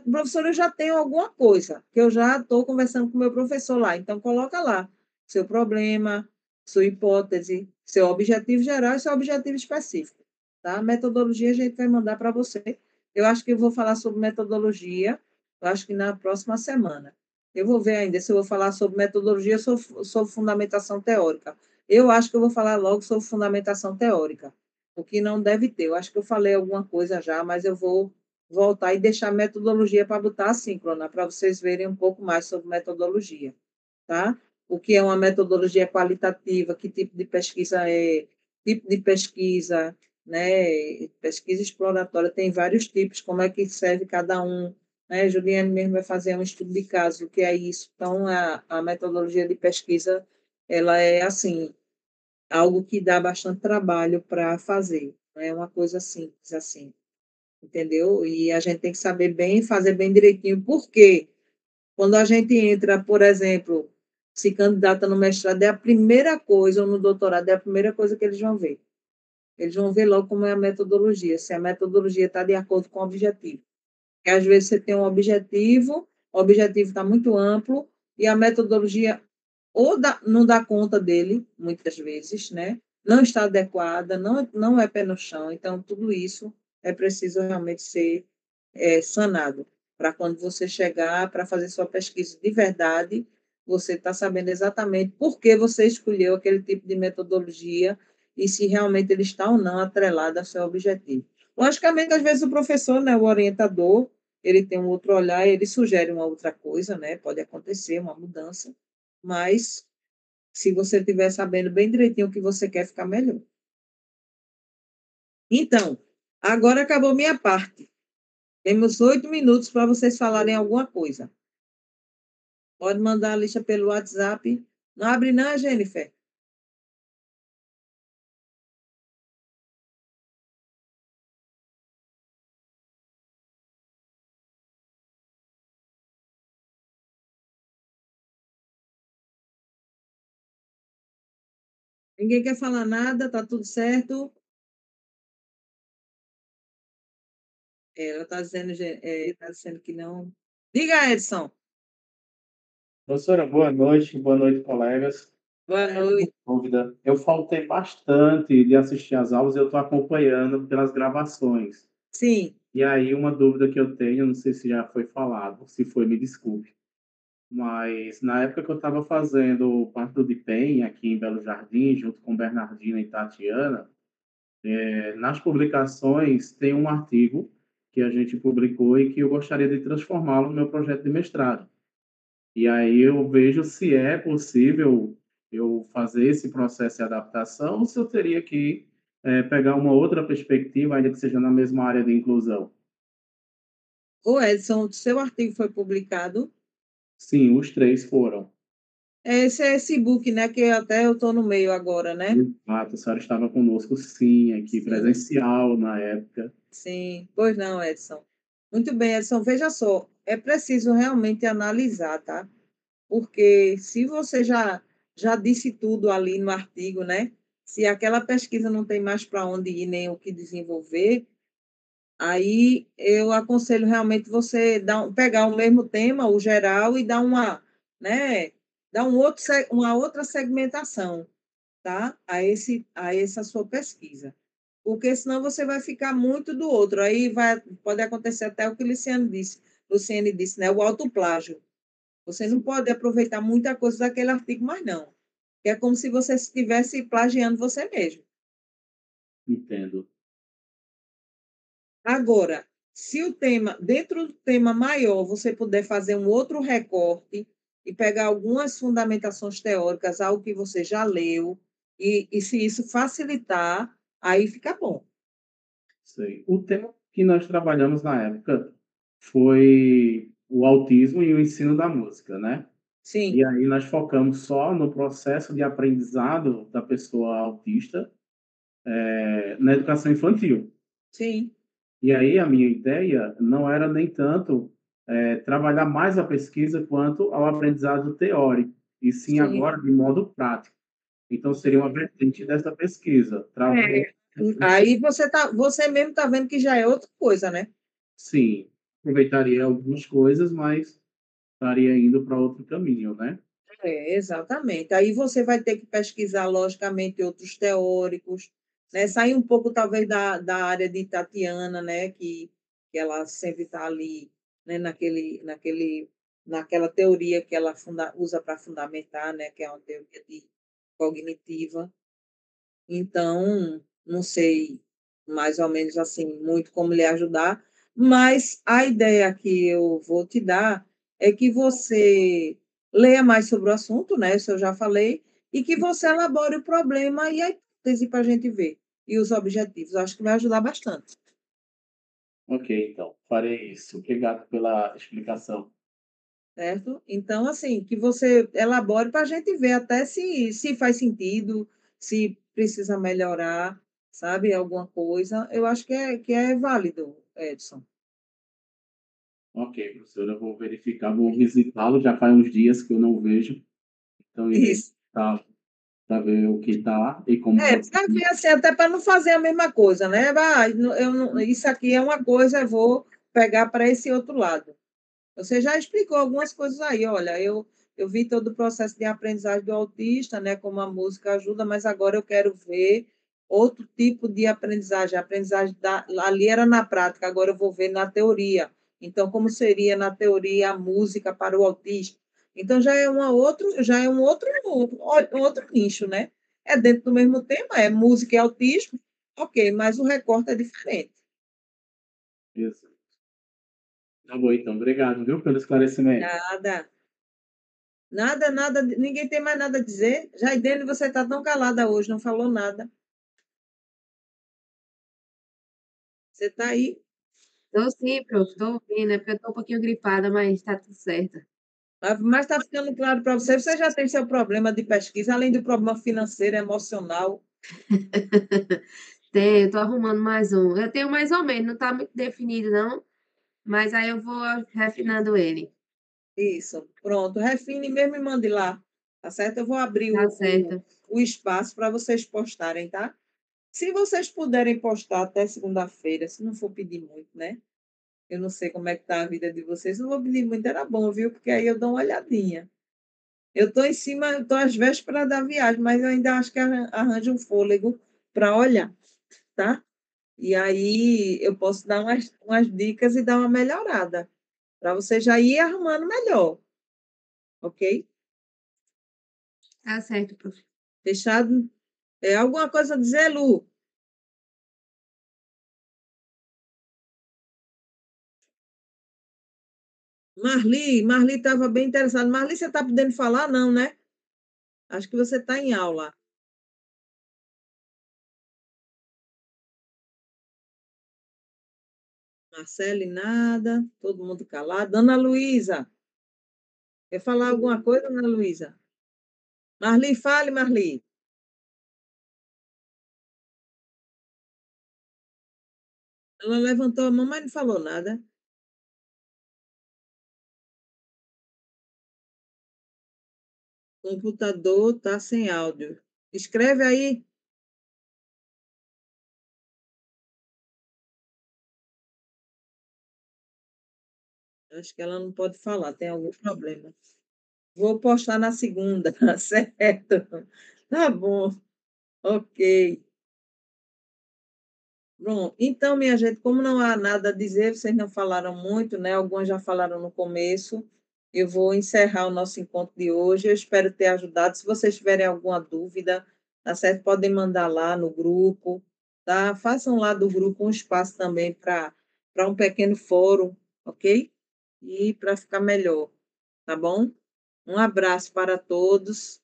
Professor, eu já tenho alguma coisa, que eu já estou conversando com o meu professor lá. Então, coloca lá seu problema, sua hipótese, seu objetivo geral e seu objetivo específico. Tá? A metodologia a gente vai mandar para você. Eu acho que eu vou falar sobre metodologia, eu acho que na próxima semana. Eu vou ver ainda se eu vou falar sobre metodologia ou sobre fundamentação teórica. Eu acho que eu vou falar logo sobre fundamentação teórica, o que não deve ter. Eu acho que eu falei alguma coisa já, mas eu vou voltar e deixar a metodologia para botar assíncrona, para vocês verem um pouco mais sobre metodologia, tá? O que é uma metodologia qualitativa, que tipo de pesquisa, né? Pesquisa exploratória tem vários tipos, como é que serve cada um, né? Juliane mesmo vai fazer um estudo de caso, o que é isso. Então, a metodologia de pesquisa, ela é assim, algo que dá bastante trabalho para fazer, não é uma coisa simples assim, entendeu? E a gente tem que saber bem, fazer bem direitinho, porque quando a gente entra, por exemplo, se candidata no mestrado, é a primeira coisa, ou no doutorado, é a primeira coisa que eles vão ver. Eles vão ver logo como é a metodologia, se a metodologia está de acordo com o objetivo. Porque às vezes você tem um objetivo, o objetivo está muito amplo, e a metodologia não dá conta dele, muitas vezes, né? Não está adequada, não é pé no chão. Então, tudo isso é preciso realmente ser sanado, para quando você chegar para fazer sua pesquisa de verdade, você está sabendo exatamente por que você escolheu aquele tipo de metodologia e se realmente ele está ou não atrelado ao seu objetivo. Logicamente, às vezes o professor, né, o orientador, ele tem um outro olhar, ele sugere uma outra coisa, né? Pode acontecer uma mudança, mas se você estiver sabendo bem direitinho o que você quer, ficar melhor. Então, agora acabou minha parte. Temos 8 minutos para vocês falarem alguma coisa. Pode mandar a lista pelo WhatsApp. Não abre não, Jennifer? Ninguém quer falar nada? Tá tudo certo? Ela está dizendo que não. Diga, Edson. Professora, boa noite, colegas. Boa noite. Dúvida. Eu faltei bastante de assistir às aulas, eu estou acompanhando pelas gravações. Sim. E aí, uma dúvida que eu tenho, não sei se já foi falado, se foi, me desculpe. Mas na época que eu estava fazendo parte do DIPEM, aqui em Belo Jardim, junto com Bernardina e Tatiana, nas publicações tem um artigo que a gente publicou e que eu gostaria de transformá-lo no meu projeto de mestrado. E aí eu vejo se é possível eu fazer esse processo de adaptação ou se eu teria que pegar uma outra perspectiva, ainda que seja na mesma área de inclusão. Ô, Edson, o seu artigo foi publicado? Sim, os 3 foram. Esse é esse book, né? Que até eu estou no meio agora, né? Exato, a senhora estava conosco, sim, aqui presencial na época. Sim, pois não, Edson. Muito bem, Edson, veja só, é preciso realmente analisar, tá? Porque se você já disse tudo ali no artigo, né? Se aquela pesquisa não tem mais para onde ir nem o que desenvolver, aí eu aconselho realmente você pegar o mesmo tema, o geral, e dar né? Dar uma outra segmentação, tá? A essa sua pesquisa. Porque senão você vai ficar muito do outro. Aí pode acontecer até o que Luciene disse, né? O autoplágio. Você não pode aproveitar muita coisa daquele artigo, mas não. É como se você estivesse plagiando você mesmo. Entendo. Agora, se dentro do tema maior, você puder fazer um outro recorte e pegar algumas fundamentações teóricas, algo que você já leu, e se isso facilitar, aí fica bom. Sei. O tema que nós trabalhamos na época foi o autismo e o ensino da música, né? Sim. E aí nós focamos só no processo de aprendizado da pessoa autista na educação infantil. Sim. E aí a minha ideia não era nem tanto trabalhar mais a pesquisa quanto ao aprendizado teórico, e sim agora de modo prático. Então, seria uma vertente dessa pesquisa. Aí você mesmo está vendo que já é outra coisa, né? Sim, aproveitaria algumas coisas, mas estaria indo para outro caminho, né? Exatamente. Aí você vai ter que pesquisar, logicamente, outros teóricos, né? Sair um pouco, talvez, da área de Tatiana, né? Que ela sempre está ali, né? Naquela teoria que ela usa para fundamentar, né? Que é uma teoria cognitiva. Então, não sei mais ou menos assim muito como lhe ajudar, mas a ideia que eu vou te dar é que você leia mais sobre o assunto, né? Isso eu já falei, e que você elabore o problema e a hipótese para a gente ver, e os objetivos. Eu acho que vai ajudar bastante. Ok, então, farei isso. Obrigado pela explicação. Certo? Então, assim, que você elabore para a gente ver até se faz sentido, se precisa melhorar, sabe, alguma coisa. Eu acho que é válido, Edson. Ok, professor, eu vou verificar, vou visitá-lo. Já faz uns dias que eu não vejo, então irei Isso. para ver o que está e como vai Para ver assim, até para não fazer a mesma coisa, né? Isso aqui é uma coisa, eu vou pegar para esse outro lado. Você já explicou algumas coisas aí, olha, eu vi todo o processo de aprendizagem do autista, né, como a música ajuda, mas agora eu quero ver outro tipo de aprendizagem. A aprendizagem ali era na prática, agora eu vou ver na teoria. Então, como seria na teoria a música para o autista? Então, já é um outro nicho, né? É dentro do mesmo tema, é música e autismo, ok, mas o recorte é diferente. isso. Tá bom, então. Obrigado, viu, pelo esclarecimento. Nada. Nada, ninguém tem mais nada a dizer. Jaidene, você está tão calada hoje, não falou nada. Você está aí, Tô sim, prof, tô ouvindo, é porque eu tô um pouquinho gripada, mas tá tudo certo. mas está ficando claro para você. Você já tem seu problema de pesquisa, além do problema financeiro, emocional. Tem, eu tô arrumando mais um. Eu tenho mais ou menos, não tá muito definido, não, mas aí eu vou refinando ele. Isso, pronto. Refine mesmo e mande lá, tá certo? Eu vou abrir Tá o, certo. o espaço para vocês postarem, tá? Se vocês puderem postar até segunda-feira, se não for pedir muito, né? Eu não sei como é que tá a vida de vocês, não vou pedir muito, era bom, viu? Porque aí eu dou uma olhadinha. Eu estou em cima, eu estou às vésperas da viagem, mas eu ainda acho que arranjo um fôlego para olhar, tá? E aí eu posso dar umas dicas e dar uma melhorada, para você já ir arrumando melhor, ok? Tá certo, prof. Fechado? É alguma coisa a dizer, Lu? Marli estava bem interessada. Marli, você está podendo falar? Não, né? Acho que você está em aula. Marcele, nada. Todo mundo calado. Ana Luísa, quer falar alguma coisa, Ana Luísa? Marli, fale, Marli. Ela levantou a mão, mas não falou nada. O computador está sem áudio. Escreve aí. Acho que ela não pode falar, tem algum problema. Vou postar na segunda, certo? Tá bom, ok. Bom, então, minha gente, como não há nada a dizer, vocês não falaram muito, né? Algumas já falaram no começo. Eu vou encerrar o nosso encontro de hoje. Eu espero ter ajudado. Se vocês tiverem alguma dúvida, tá certo? Podem mandar lá no grupo, tá? Façam lá do grupo um espaço também para um pequeno fórum, ok? E para ficar melhor, tá bom? Um abraço para todos